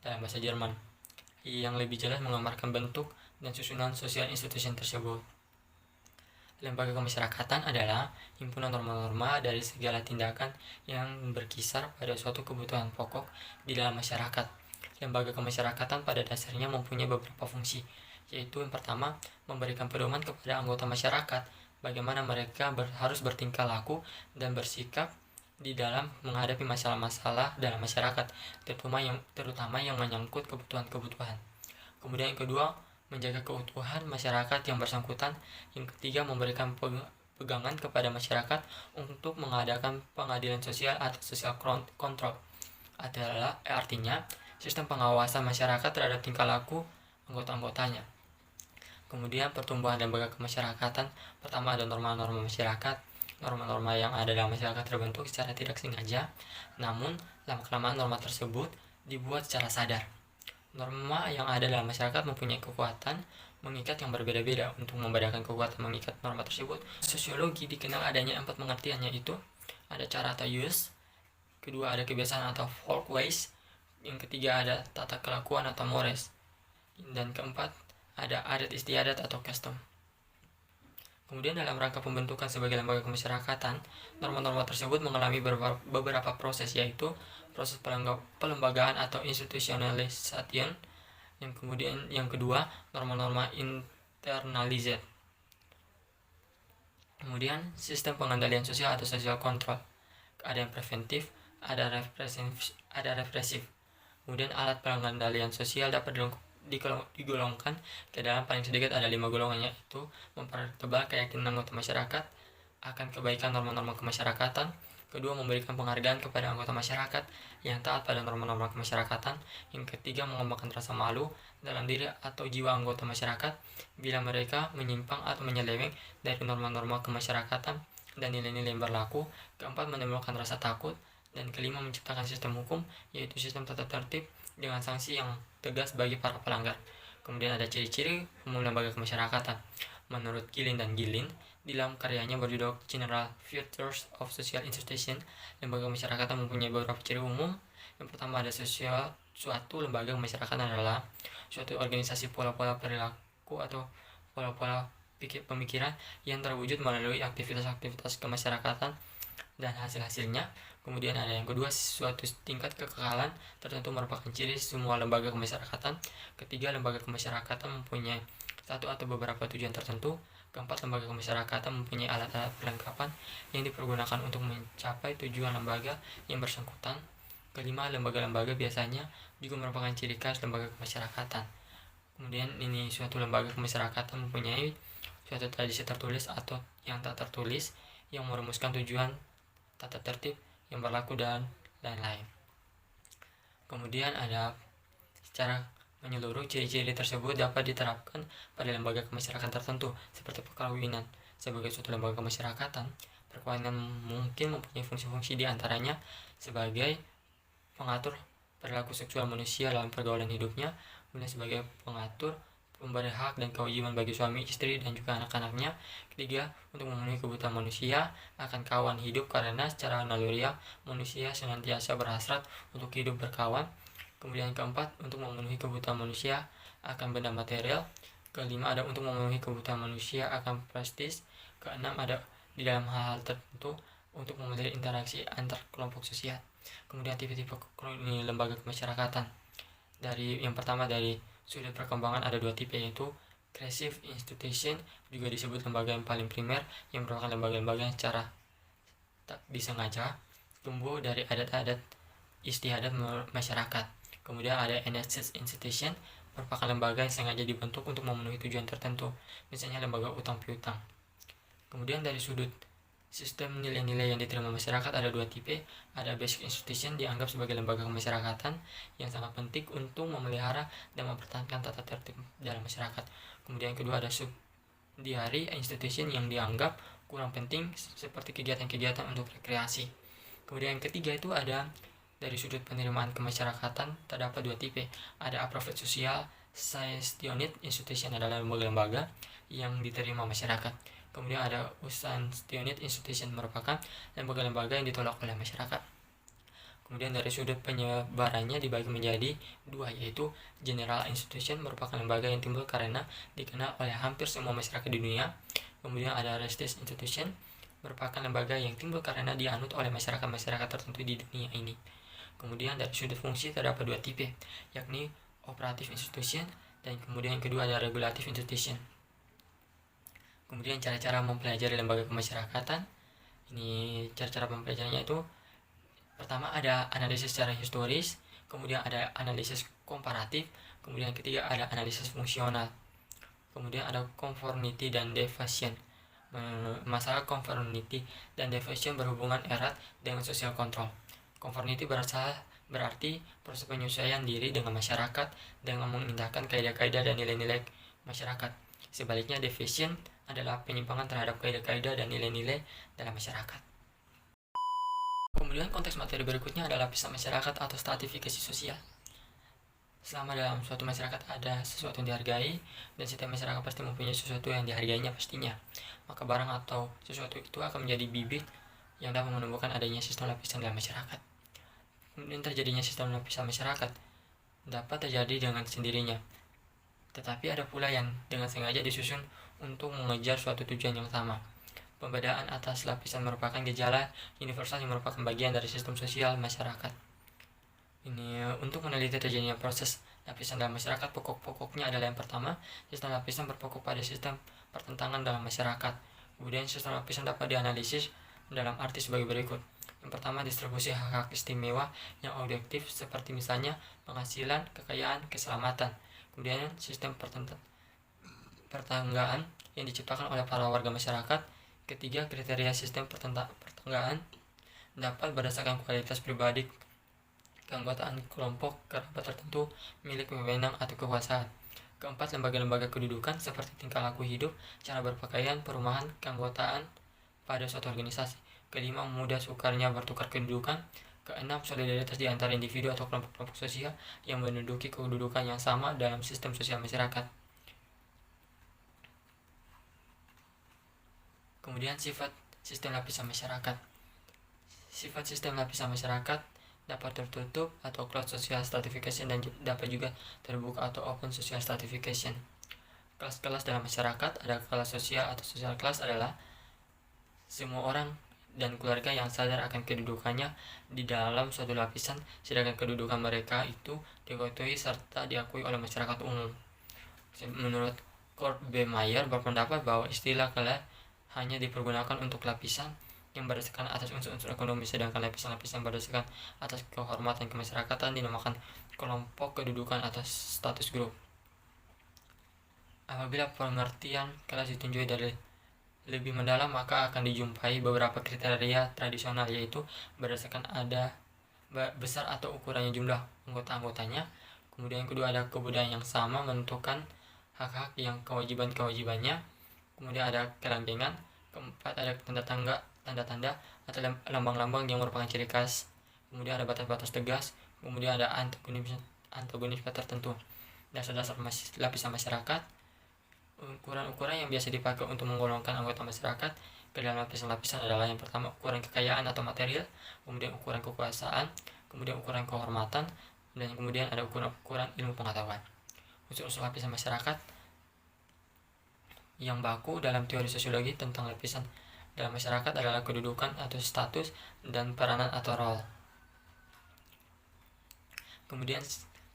dalam bahasa Jerman, yang lebih jelas menggambarkan bentuk dan susunan sosial institusi tersebut. Lembaga kemasyarakatan adalah himpunan norma-norma dari segala tindakan yang berkisar pada suatu kebutuhan pokok di dalam masyarakat. Lembaga kemasyarakatan pada dasarnya mempunyai beberapa fungsi, yaitu yang pertama, memberikan pedoman kepada anggota masyarakat bagaimana mereka harus bertingkah laku dan bersikap di dalam menghadapi masalah-masalah dalam masyarakat, terutama yang menyangkut kebutuhan-kebutuhan. Kemudian yang kedua, menjaga keutuhan masyarakat yang bersangkutan. Yang ketiga, memberikan pegangan kepada masyarakat untuk mengadakan pengadilan sosial atau social control. Artinya, sistem pengawasan masyarakat terhadap tingkah laku anggota-anggotanya. Kemudian pertumbuhan lembaga kemasyarakatan, pertama ada norma-norma masyarakat. Norma-norma yang ada dalam masyarakat terbentuk secara tidak sengaja, namun lama-kelamaan norma tersebut dibuat secara sadar. Norma yang ada dalam masyarakat mempunyai kekuatan mengikat yang berbeda-beda. Untuk membedakan kekuatan mengikat norma tersebut, sosiologi dikenal adanya 4 pengertian, yaitu ada cara atau use, kedua ada kebiasaan atau folkways, yang ketiga ada tata kelakuan atau mores, dan keempat ada adat istiadat atau custom. Kemudian dalam rangka pembentukan sebagai lembaga kemasyarakatan, norma-norma tersebut mengalami beberapa proses, yaitu proses pelembagaan atau institutionalization. Yang kedua, norma-norma internalized. Kemudian sistem pengendalian sosial atau social control. Ada yang preventif, ada represif. Kemudian alat pengendalian sosial dapat digolongkan ke dalam paling sedikit ada 5 golongan, yaitu mempertebal keyakinan anggota masyarakat akan kebaikan norma-norma kemasyarakatan. Kedua, memberikan penghargaan kepada anggota masyarakat yang taat pada norma-norma kemasyarakatan. Yang ketiga, mengembangkan rasa malu dalam diri atau jiwa anggota masyarakat bila mereka menyimpang atau menyeleweng dari norma-norma kemasyarakatan dan nilai-nilai yang berlaku. Keempat, menimbulkan rasa takut. Dan kelima, menciptakan sistem hukum, yaitu sistem tata tertib dengan sanksi yang tegas bagi para pelanggar. Kemudian ada ciri-ciri umum lembaga kemasyarakatan. Menurut Gilin dan Gilin, di dalam karyanya berjudul General Features of Social Institution, lembaga kemasyarakatan mempunyai beberapa ciri umum. Yang pertama ada suatu lembaga kemasyarakatan adalah suatu organisasi pola-pola perilaku atau pola-pola pemikiran yang terwujud melalui aktivitas-aktivitas kemasyarakatan dan hasil-hasilnya. Kemudian ada yang kedua, suatu tingkat kekekalan tertentu merupakan ciri semua lembaga kemasyarakatan. Ketiga, lembaga kemasyarakatan mempunyai satu atau beberapa tujuan tertentu. Keempat, lembaga kemasyarakatan mempunyai alat-alat perlengkapan yang dipergunakan untuk mencapai tujuan lembaga yang bersangkutan. Kelima, lembaga-lembaga biasanya juga merupakan ciri khas lembaga kemasyarakatan. Kemudian ini suatu lembaga kemasyarakatan mempunyai suatu tradisi tertulis atau yang tak tertulis yang merumuskan tujuan, tata tertib yang berlaku dan lain-lain. Kemudian ada secara menyeluruh ciri-ciri tersebut dapat diterapkan pada lembaga kemasyarakatan tertentu seperti perkawinan. Sebagai suatu lembaga kemasyarakatan, perkawinan mungkin mempunyai fungsi-fungsi di antaranya sebagai pengatur perilaku seksual manusia dalam pergaulan hidupnya, kemudian sebagai pengatur memberi hak dan kewajiban bagi suami, istri, dan juga anak-anaknya. Ketiga, untuk memenuhi kebutuhan manusia akan kawan hidup, karena secara naluriah manusia senantiasa berhasrat untuk hidup berkawan. Kemudian keempat, untuk memenuhi kebutuhan manusia akan benda material. Kelima, ada untuk memenuhi kebutuhan manusia akan prestis. Keenam, ada di dalam hal tertentu untuk memenuhi interaksi antar kelompok sosial. Kemudian tipe-tipe lembaga kemasyarakatan. Dari yang pertama, dari sudut perkembangan ada 2 tipe, yaitu creative institution, juga disebut lembaga yang paling primer, yang merupakan lembaga-lembaga yang secara tak disengaja tumbuh dari adat-adat istiadat masyarakat. Kemudian ada enact institution, merupakan lembaga yang sengaja dibentuk untuk memenuhi tujuan tertentu, misalnya lembaga utang piutang. Kemudian dari sudut sistem nilai-nilai yang diterima masyarakat ada 2 tipe. Ada basic institution, dianggap sebagai lembaga kemasyarakatan yang sangat penting untuk memelihara dan mempertahankan tata tertib dalam masyarakat. Kemudian yang kedua ada subsidiary institution yang dianggap kurang penting, seperti kegiatan-kegiatan untuk rekreasi. Kemudian yang ketiga itu ada dari sudut penerimaan kemasyarakatan terdapat 2 tipe. Ada approved social sanctioned institution, adalah lembaga-lembaga yang diterima masyarakat. Kemudian ada unsanctioned institution, merupakan lembaga-lembaga yang ditolak oleh masyarakat. Kemudian dari sudut penyebarannya dibagi menjadi 2, yaitu general institution, merupakan lembaga yang timbul karena dikenal oleh hampir semua masyarakat di dunia. Kemudian ada restless institution, merupakan lembaga yang timbul karena dianut oleh masyarakat-masyarakat tertentu di dunia ini. Kemudian dari sudut fungsi terdapat 2 tipe, yakni operative institution, dan kemudian yang kedua ada regulative institution. Kemudian cara-cara mempelajari lembaga kemasyarakatan. Ini cara-cara mempelajarinya itu, pertama ada analisis secara historis, kemudian ada analisis komparatif, kemudian yang ketiga ada analisis fungsional. Kemudian ada conformity dan deviation. Masalah conformity dan deviation berhubungan erat dengan social control. Conformity berasal berarti proses penyesuaian diri dengan masyarakat dengan mengindahkan kaidah-kaidah dan nilai-nilai masyarakat. Sebaliknya, deficient adalah penyimpangan terhadap kaidah-kaidah dan nilai-nilai dalam masyarakat. Kemudian konteks materi berikutnya adalah lapisan masyarakat atau stratifikasi sosial. Selama dalam suatu masyarakat ada sesuatu yang dihargai, dan setiap masyarakat pasti mempunyai sesuatu yang dihargainya pastinya, maka barang atau sesuatu itu akan menjadi bibit yang dapat menumbuhkan adanya sistem lapisan dalam masyarakat. Kemudian terjadinya sistem lapisan masyarakat dapat terjadi dengan sendirinya, tetapi ada pula yang dengan sengaja disusun untuk mengejar suatu tujuan yang sama. Pembedaan atas lapisan merupakan gejala universal yang merupakan bagian dari sistem sosial masyarakat. Ini untuk meneliti terjadinya proses lapisan dalam masyarakat, pokok-pokoknya adalah yang pertama, sistem lapisan berpokok pada sistem pertentangan dalam masyarakat. Kemudian sistem lapisan dapat dianalisis dalam arti sebagai berikut. Yang pertama, distribusi hak-hak istimewa yang objektif seperti misalnya penghasilan, kekayaan, keselamatan. Kemudian sistem pertanggaan yang diciptakan oleh para warga masyarakat. Ketiga, kriteria sistem pertanggaan dapat berdasarkan kualitas pribadi, keanggotaan kelompok, kerabat tertentu, milik wewenang atau kekuasaan. Keempat, lembaga-lembaga kedudukan seperti tingkah laku hidup, cara berpakaian, perumahan, keanggotaan pada suatu organisasi. Kelima, mudah sukarnya bertukar kedudukan. Keenam, solidaritas di antara individu atau kelompok-kelompok sosial yang menduduki kedudukan yang sama dalam sistem sosial masyarakat. Kemudian sifat sistem lapisan masyarakat. Sifat sistem lapisan masyarakat dapat tertutup atau closed social stratification dan dapat juga terbuka atau open social stratification. Kelas-kelas dalam masyarakat, ada kelas sosial atau social class adalah semua orang dan keluarga yang sadar akan kedudukannya di dalam suatu lapisan, sedangkan kedudukan mereka itu diketahui serta diakui oleh masyarakat umum. Menurut Kurt B. Meyer berpendapat bahwa istilah kelas hanya dipergunakan untuk lapisan yang berdasarkan atas unsur-unsur ekonomi, sedangkan lapisan-lapisan berdasarkan atas kehormatan kemasyarakatan dinamakan kelompok kedudukan atas status grup. Apabila pengertian kelas ditinjau dari lebih mendalam, maka akan dijumpai beberapa kriteria tradisional, yaitu berdasarkan ada besar atau ukurannya jumlah anggota-anggotanya. Kemudian yang kedua, ada kebudayaan yang sama menentukan hak-hak yang kewajiban-kewajibannya. Kemudian ada kerangkengan. Keempat, ada tanda-tanda atau lambang-lambang yang merupakan ciri khas. Kemudian ada batas-batas tegas. Kemudian ada antagonisme tertentu. Dasar-dasar lapisan masyarakat. Ukuran-ukuran yang biasa dipakai untuk menggolongkan anggota masyarakat ke dalam lapisan-lapisan adalah yang pertama, ukuran kekayaan atau material, kemudian ukuran kekuasaan, kemudian ukuran kehormatan, dan kemudian ada ukuran ilmu pengetahuan. Unsur-unsur lapisan masyarakat yang baku dalam teori sosiologi tentang lapisan dalam masyarakat adalah kedudukan atau status dan peranan atau role. Kemudian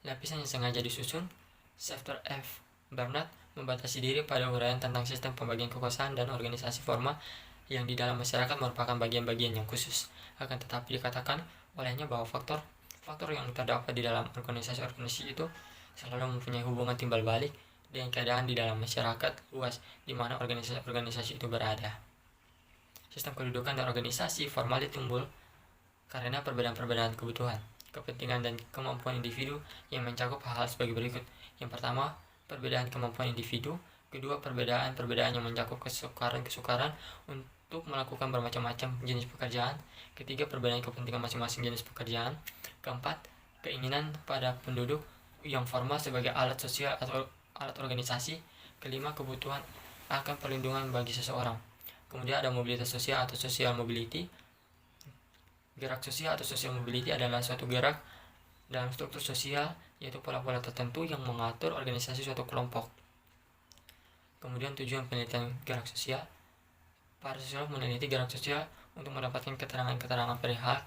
lapisan yang sengaja disusun, Shafter F. Bernard membatasi diri pada uraian tentang sistem pembagian kekuasaan dan organisasi formal yang di dalam masyarakat merupakan bagian-bagian yang khusus. Akan tetapi dikatakan olehnya bahwa faktor yang terdapat di dalam organisasi-organisasi itu selalu mempunyai hubungan timbal balik dengan keadaan di dalam masyarakat luas di mana organisasi-organisasi itu berada. Sistem kedudukan dan organisasi formal timbul karena perbedaan-perbedaan kebutuhan, kepentingan, dan kemampuan individu yang mencakup hal-hal sebagai berikut. Yang pertama, perbedaan kemampuan individu. Kedua, perbedaan yang mencakup kesukaran untuk melakukan bermacam-macam jenis pekerjaan. Ketiga, perbedaan kepentingan masing-masing jenis pekerjaan. Keempat, keinginan pada penduduk yang formal sebagai alat sosial atau alat organisasi. Kelima, kebutuhan akan perlindungan bagi seseorang. Kemudian ada mobilitas sosial atau social mobility. Gerak sosial atau social mobility adalah suatu gerak dalam struktur sosial, yaitu pola-pola tertentu yang mengatur organisasi suatu kelompok. Kemudian tujuan penelitian gerak sosial. Para sosiolog meneliti gerak sosial untuk mendapatkan keterangan-keterangan perihal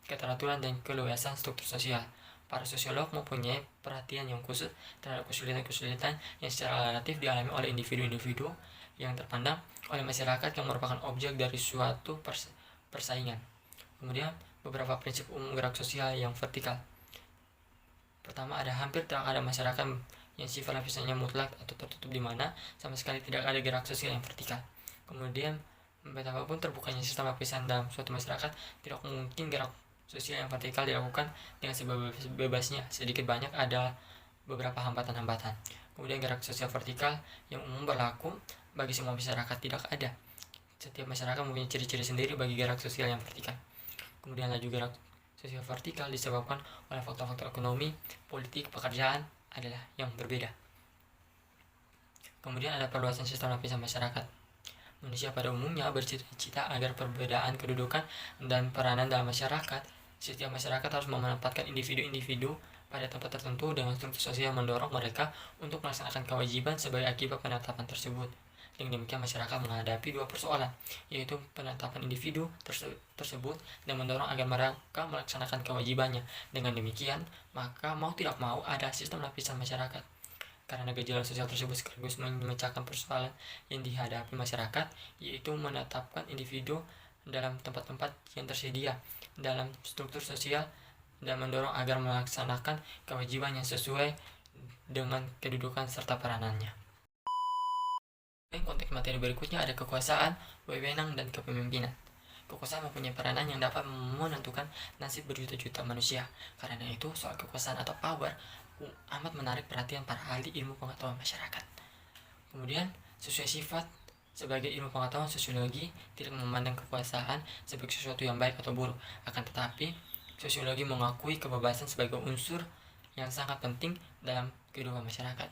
keteraturan dan keluasan struktur sosial. Para sosiolog mempunyai perhatian yang khusus terhadap kesulitan-kesulitan yang secara relatif dialami oleh individu-individu yang terpandang oleh masyarakat yang merupakan objek dari suatu persaingan. Kemudian beberapa prinsip umum gerak sosial yang vertikal. Pertama, ada hampir tak ada masyarakat yang sifat lapisannya mutlak atau tertutup di mana sama sekali tidak ada gerak sosial yang vertikal. Kemudian betapapun terbukanya sistem lapisan dalam suatu masyarakat, tidak mungkin gerak sosial yang vertikal dilakukan dengan sebebas-bebasnya, sedikit banyak ada beberapa hambatan-hambatan. Kemudian gerak sosial vertikal yang umum berlaku bagi semua masyarakat, tidak ada. Setiap masyarakat mempunyai ciri-ciri sendiri bagi gerak sosial yang vertikal. Kemudian laju gerak sosial vertikal disebabkan oleh faktor-faktor ekonomi, politik, pekerjaan adalah yang berbeda. Kemudian ada perluasan sistem lapisan masyarakat. Manusia pada umumnya bercita-cita agar perbedaan kedudukan dan peranan dalam masyarakat. Setiap masyarakat harus menempatkan individu-individu pada tempat tertentu dengan struktur sosial mendorong mereka untuk melaksanakan kewajiban sebagai akibat penetapan tersebut. Dengan demikian masyarakat menghadapi dua persoalan, yaitu penetapan individu tersebut dan mendorong agar mereka melaksanakan kewajibannya. Dengan demikian, maka mau tidak mau ada sistem lapisan masyarakat. Karena gejala sosial tersebut sekaligus memecahkan persoalan yang dihadapi masyarakat, yaitu menetapkan individu dalam tempat-tempat yang tersedia dalam struktur sosial dan mendorong agar melaksanakan kewajiban yang sesuai dengan kedudukan serta peranannya. Konteks materi berikutnya ada kekuasaan, wewenang, dan kepemimpinan. Kekuasaan mempunyai peranan yang dapat menentukan nasib berjuta-juta manusia. Karena itu, soal kekuasaan atau power amat menarik perhatian para ahli ilmu pengetahuan masyarakat. Kemudian, sesuai sifat sebagai ilmu pengetahuan sosiologi tidak memandang kekuasaan sebagai sesuatu yang baik atau buruk. Akan tetapi, sosiologi mengakui kebebasan sebagai unsur yang sangat penting dalam kehidupan masyarakat.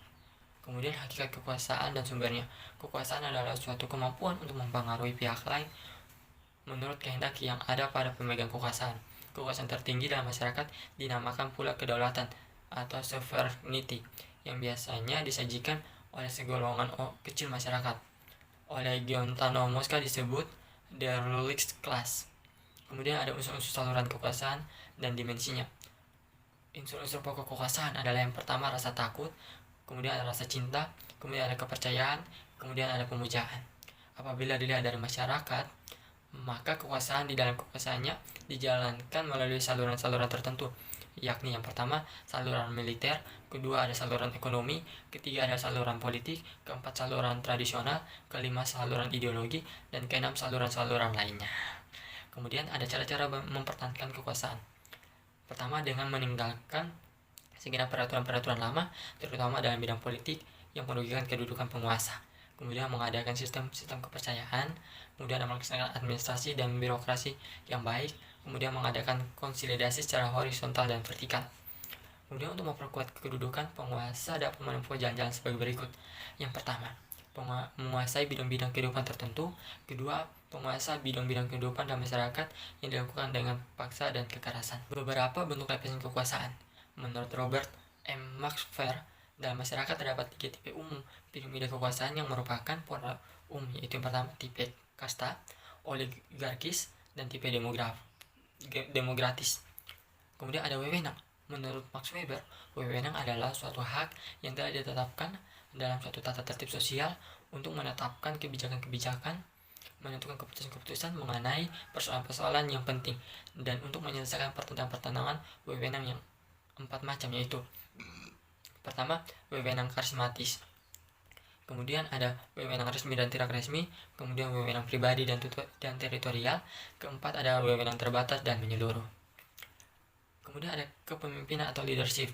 Kemudian hakikat kekuasaan dan sumbernya. Kekuasaan adalah suatu kemampuan untuk mempengaruhi pihak lain menurut kehendak yang ada pada pemegang kekuasaan. Kekuasaan tertinggi dalam masyarakat dinamakan pula kedaulatan atau sovereignty, yang biasanya disajikan oleh segolongan kecil masyarakat. Oleh Gaetano Mosca disebut the ruling class. Kemudian ada unsur-unsur saluran kekuasaan dan dimensinya. Unsur-unsur pokok kekuasaan adalah yang pertama rasa takut, kemudian ada rasa cinta, kemudian ada kepercayaan, kemudian ada pemujaan. Apabila dilihat dari masyarakat, maka kekuasaan di dalam kekuasaannya dijalankan melalui saluran-saluran tertentu, yakni yang pertama saluran militer, kedua ada saluran ekonomi, ketiga ada saluran politik, keempat saluran tradisional, kelima saluran ideologi, dan keenam saluran-saluran lainnya. Kemudian ada cara-cara mempertahankan kekuasaan. Pertama, dengan meninggalkan segenap peraturan-peraturan lama, terutama dalam bidang politik yang merugikan kedudukan penguasa. Kemudian mengadakan sistem kepercayaan, kemudian melaksanakan administrasi dan birokrasi yang baik, kemudian mengadakan konsolidasi secara horizontal dan vertikal. Kemudian untuk memperkuat kedudukan penguasa dapat menempuh jalan-jalan sebagai berikut. Yang pertama, menguasai bidang-bidang kehidupan tertentu. Kedua, penguasa bidang-bidang kehidupan dalam masyarakat yang dilakukan dengan paksa dan kekerasan. Beberapa bentuk lapisan kekuasaan. Menurut Robert M. Maxwell, dalam masyarakat terdapat 3 tipe umum piramida kekuasaan yang merupakan pola umum, yaitu yang pertama tipe kasta, oligarkis, dan tipe demokratis. Kemudian ada wewenang. Menurut Max Weber, wewenang adalah suatu hak yang telah ditetapkan dalam suatu tata tertib sosial untuk menetapkan kebijakan-kebijakan, menentukan keputusan-keputusan mengenai persoalan-persoalan yang penting, dan untuk menyelesaikan pertentangan-pertentangan. Wewenang yang 4 macam, yaitu pertama, wewenang karismatis, kemudian ada wewenang resmi dan tidak resmi, kemudian wewenang pribadi dan teritorial, keempat ada wewenang terbatas dan menyeluruh. Kemudian ada kepemimpinan atau leadership.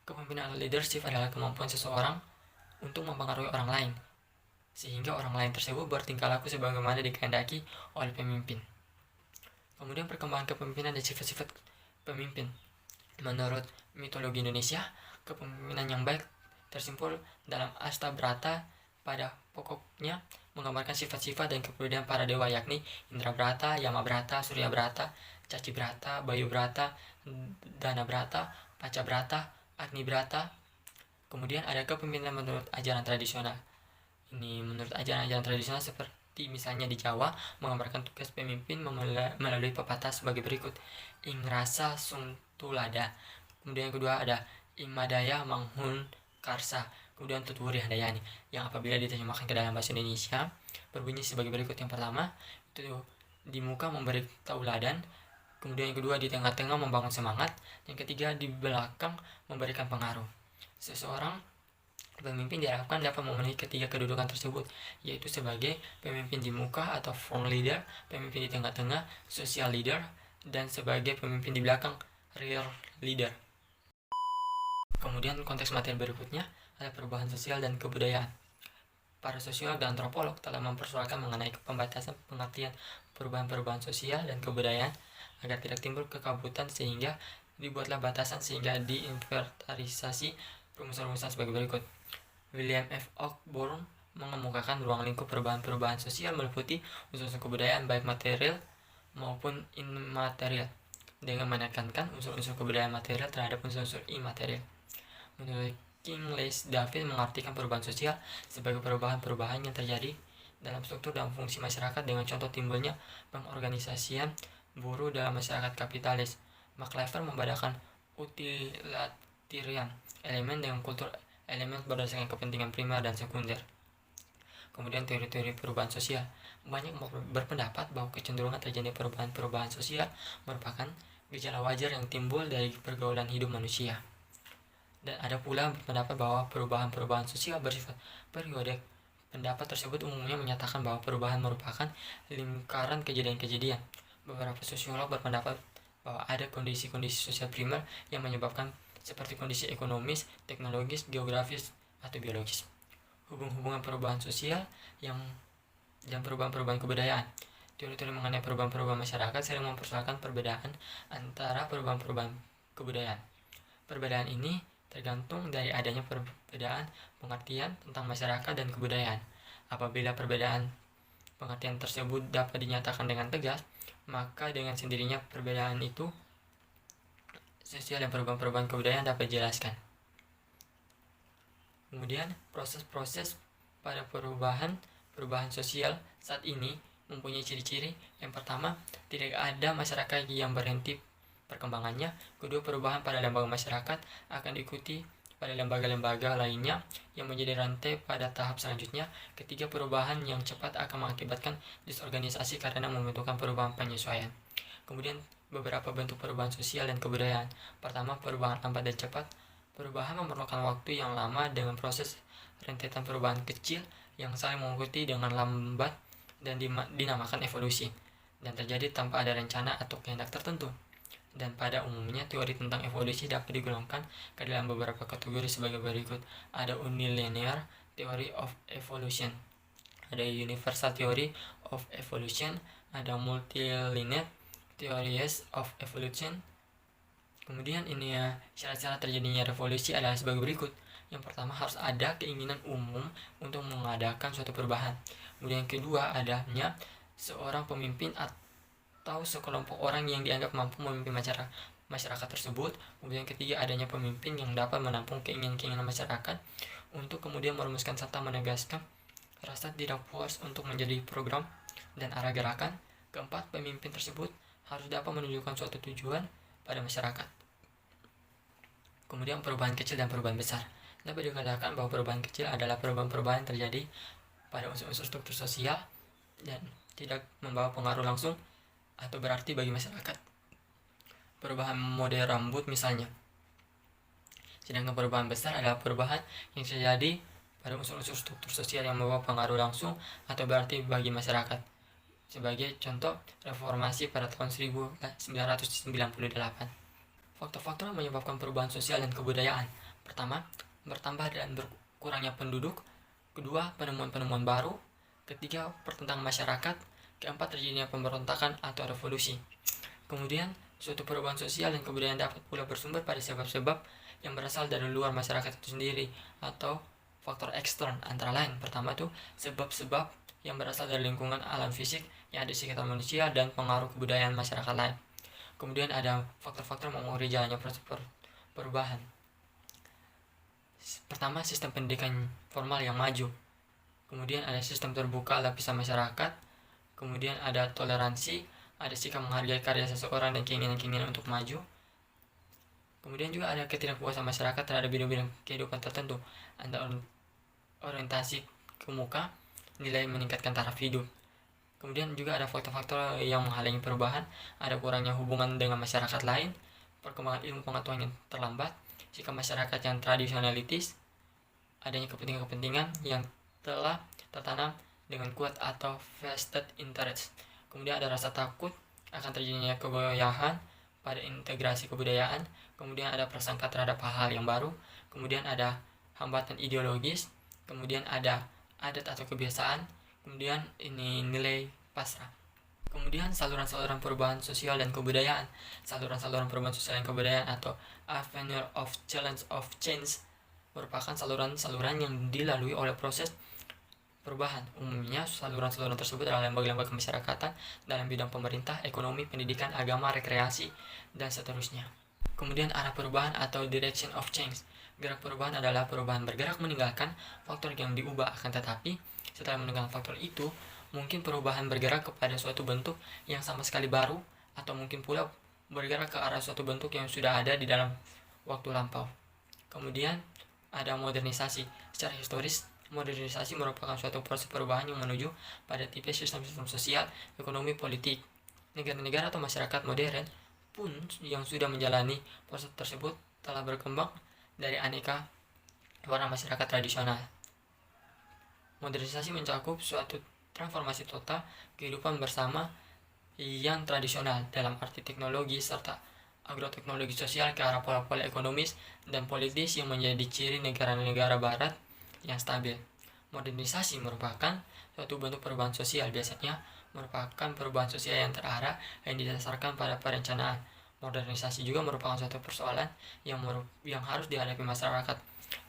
Kepemimpinan atau leadership adalah kemampuan seseorang untuk mempengaruhi orang lain, sehingga orang lain tersebut bertingkah laku sebagaimana dikehendaki oleh pemimpin. Kemudian perkembangan kepemimpinan dan sifat-sifat pemimpin. Menurut mitologi Indonesia, kepemimpinan yang baik tersimpul dalam Astabrata. Pada pokoknya menggambarkan sifat-sifat dan kepribadian para dewa, yakni Indrabrata, Yamabrata, Suryabrata, Cacibrata, Bayubrata, Danabrata, Pacabrata, Agnibrata. Kemudian ada kepemimpinan menurut ajaran tradisional. Ini menurut ajaran-ajaran tradisional seperti misalnya di Jawa, menggambarkan tugas pemimpin melalui pepatah sebagai berikut. Ing rasa sung tulada. Kemudian yang kedua ada ing madaya manghun karsa. Kemudian tuturi handayani, yang apabila diterjemahkan ke dalam bahasa Indonesia berbunyi sebagai berikut. Yang pertama itu di muka memberi tauladan, kemudian yang kedua di tengah-tengah membangun semangat, yang ketiga di belakang memberikan pengaruh. Seseorang pemimpin diharapkan dapat memenuhi ketiga kedudukan tersebut, yaitu sebagai pemimpin di muka atau front leader, pemimpin di tengah-tengah, social leader, dan sebagai pemimpin di belakang real leader. Kemudian konteks materi berikutnya ada perubahan sosial dan kebudayaan. Para sosiolog dan antropolog telah mempersoalkan mengenai pembatasan pengertian perubahan-perubahan sosial dan kebudayaan agar tidak timbul kekabutan, sehingga dibuatlah batasan sehingga diinventarisasi rumusan-rumusan sebagai berikut. William F. Cockburn mengemukakan ruang lingkup perubahan-perubahan sosial meliputi unsur-unsur kebudayaan baik material maupun immaterial, dengan menekankan unsur-unsur kebudayaan material terhadap unsur-unsur imaterial. Menurut Kingsley David mengartikan perubahan sosial sebagai perubahan-perubahan yang terjadi dalam struktur dan fungsi masyarakat dengan contoh timbulnya pengorganisasian buruh dalam masyarakat kapitalis. McLever membedakan utilitarian elemen dengan kultur elemen berdasarkan kepentingan primer dan sekunder. Kemudian teori-teori perubahan sosial banyak berpendapat bahwa kecenderungan terjadi perubahan-perubahan sosial merupakan gejala wajar yang timbul dari pergaulan hidup manusia. Dan ada pula pendapat bahwa perubahan-perubahan sosial bersifat periodik. Pendapat tersebut umumnya menyatakan bahwa perubahan merupakan lingkaran kejadian-kejadian. Beberapa sosiolog berpendapat bahwa ada kondisi-kondisi sosial primer yang menyebabkan seperti kondisi ekonomis, teknologis, geografis, atau biologis. Hubungan perubahan sosial dan perubahan-perubahan kebudayaan. Teori-teori mengenai perubahan-perubahan masyarakat sering mempersoalkan perbedaan antara perubahan-perubahan kebudayaan. Perbedaan ini tergantung dari adanya perbedaan pengertian tentang masyarakat dan kebudayaan. Apabila perbedaan pengertian tersebut dapat dinyatakan dengan tegas, maka dengan sendirinya perbedaan itu sosial dan perubahan-perubahan kebudayaan dapat dijelaskan. Kemudian proses-proses pada perubahan sosial saat ini mempunyai ciri-ciri. Yang pertama, tidak ada masyarakat yang berhenti perkembangannya. Kedua, perubahan pada lembaga masyarakat akan diikuti pada lembaga-lembaga lainnya yang menjadi rantai pada tahap selanjutnya. Ketiga, perubahan yang cepat akan mengakibatkan disorganisasi karena membutuhkan perubahan penyesuaian. Kemudian beberapa bentuk perubahan sosial dan kebudayaan. Pertama, perubahan lambat dan cepat. Perubahan memerlukan waktu yang lama dengan proses rentetan perubahan kecil yang saling mengikuti dengan lambat dan dinamakan evolusi, dan terjadi tanpa ada rencana atau kehendak tertentu. Dan pada umumnya teori tentang evolusi dapat digolongkan ke dalam beberapa kategori sebagai berikut. Ada unilinear theory of evolution, ada universal theory of evolution, ada multilinear theories of evolution. Kemudian ini ya, syarat-syarat terjadinya revolusi adalah sebagai berikut. Yang pertama, harus ada keinginan umum untuk mengadakan suatu perubahan. Kemudian yang kedua, adanya seorang pemimpin atau sekelompok orang yang dianggap mampu memimpin masyarakat tersebut. Kemudian yang ketiga, adanya pemimpin yang dapat menampung keinginan-keinginan masyarakat untuk kemudian merumuskan serta menegaskan rasa tidak puas untuk menjadi program dan arah gerakan. Keempat, pemimpin tersebut harus dapat menunjukkan suatu tujuan pada masyarakat. Kemudian perubahan kecil dan perubahan besar. Dapat dikatakan bahwa perubahan kecil adalah perubahan-perubahan yang terjadi pada unsur-unsur struktur sosial dan tidak membawa pengaruh langsung atau berarti bagi masyarakat. Perubahan model rambut misalnya. Sedangkan perubahan besar adalah perubahan yang terjadi pada unsur-unsur struktur sosial yang membawa pengaruh langsung atau berarti bagi masyarakat. Sebagai contoh, reformasi pada tahun 1998. Faktor-faktor yang menyebabkan perubahan sosial dan kebudayaan. Pertama, bertambah dan berkurangnya penduduk. Kedua, penemuan-penemuan baru. Ketiga, pertentangan masyarakat. Keempat, terjadinya pemberontakan atau revolusi. Kemudian, suatu perubahan sosial dan kebudayaan dapat pula bersumber pada sebab-sebab yang berasal dari luar masyarakat itu sendiri atau faktor ekstern. Antara lain, pertama itu sebab-sebab yang berasal dari lingkungan alam fisik yang ada di sekitar manusia dan pengaruh kebudayaan masyarakat lain. Kemudian ada faktor-faktor mempengaruhi jalannya proses perubahan. Pertama, sistem pendidikan formal yang maju. Kemudian ada sistem terbuka lapisan masyarakat. Kemudian ada toleransi, ada sikap menghargai karya seseorang dan keinginan-keinginan untuk maju. Kemudian juga ada ketidakpuasan masyarakat terhadap bidang-bidang kehidupan tertentu. Ada orientasi ke muka, nilai meningkatkan taraf hidup. Kemudian juga ada faktor-faktor yang menghalangi perubahan, ada kurangnya hubungan dengan masyarakat lain, perkembangan ilmu pengetahuan yang terlambat, sikap masyarakat yang tradisionalitis, adanya kepentingan-kepentingan yang telah tertanam dengan kuat atau vested interest. Kemudian ada rasa takut, akan terjadinya kegoyahan pada integrasi kebudayaan, kemudian ada prasangka terhadap hal-hal yang baru, kemudian ada hambatan ideologis, kemudian ada adat atau kebiasaan, kemudian ini nilai pasrah. Kemudian saluran-saluran perubahan sosial dan kebudayaan. Saluran-saluran perubahan sosial dan kebudayaan atau Avenue of Challenge of Change merupakan saluran-saluran yang dilalui oleh proses perubahan. Umumnya saluran-saluran tersebut adalah lembaga-lembaga kemasyarakatan dalam bidang pemerintah, ekonomi, pendidikan, agama, rekreasi, dan seterusnya. Kemudian arah perubahan atau direction of change. Gerak perubahan adalah perubahan bergerak meninggalkan faktor yang diubah, akan tetapi setelah meninggalkan faktor itu, mungkin perubahan bergerak kepada suatu bentuk yang sama sekali baru, atau mungkin pula bergerak ke arah suatu bentuk yang sudah ada di dalam waktu lampau. Kemudian ada modernisasi. Secara historis, modernisasi merupakan suatu proses perubahan yang menuju pada tipe sistem-sistem sosial, ekonomi, politik. Negara-negara atau masyarakat modern pun yang sudah menjalani proses tersebut telah berkembang dari aneka warna masyarakat tradisional. Modernisasi mencakup suatu transformasi total kehidupan bersama yang tradisional dalam arti teknologi serta agroteknologi sosial ke arah pola-pola ekonomis dan politis yang menjadi ciri negara-negara barat yang stabil. Modernisasi merupakan suatu bentuk perubahan sosial, biasanya merupakan perubahan sosial yang terarah yang didasarkan pada perencanaan. Modernisasi juga merupakan suatu persoalan yang harus dihadapi masyarakat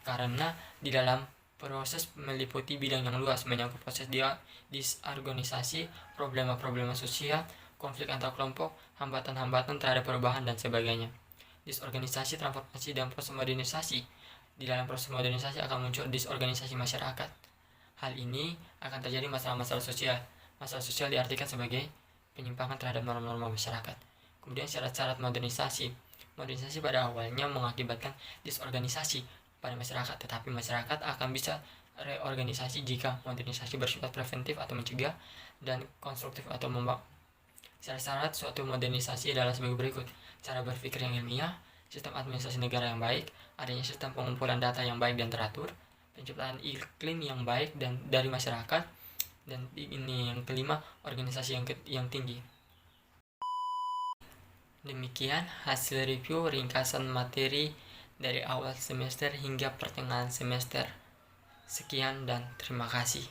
karena di dalam proses meliputi bidang yang luas, menyangkut proses disorganisasi, problema-problema sosial, konflik antar kelompok, hambatan-hambatan terhadap perubahan, dan sebagainya. Disorganisasi, transformasi, dan proses modernisasi. Di dalam proses modernisasi akan muncul disorganisasi masyarakat. Hal ini akan terjadi masalah-masalah sosial. Masalah sosial diartikan sebagai penyimpangan terhadap norma-norma masyarakat. Kemudian syarat-syarat modernisasi. Modernisasi pada awalnya mengakibatkan disorganisasi pada masyarakat, tetapi masyarakat akan bisa reorganisasi jika modernisasi bersifat preventif atau mencegah dan konstruktif atau membangun. Syarat-syarat suatu modernisasi adalah sebagai berikut: cara berpikir yang ilmiah, sistem administrasi negara yang baik, adanya sistem pengumpulan data yang baik dan teratur, penciptaan iklim yang baik dan dari masyarakat, dan ini yang kelima, organisasi yang tinggi. Demikian hasil review ringkasan materi dari awal semester hingga pertengahan semester. Sekian dan terima kasih.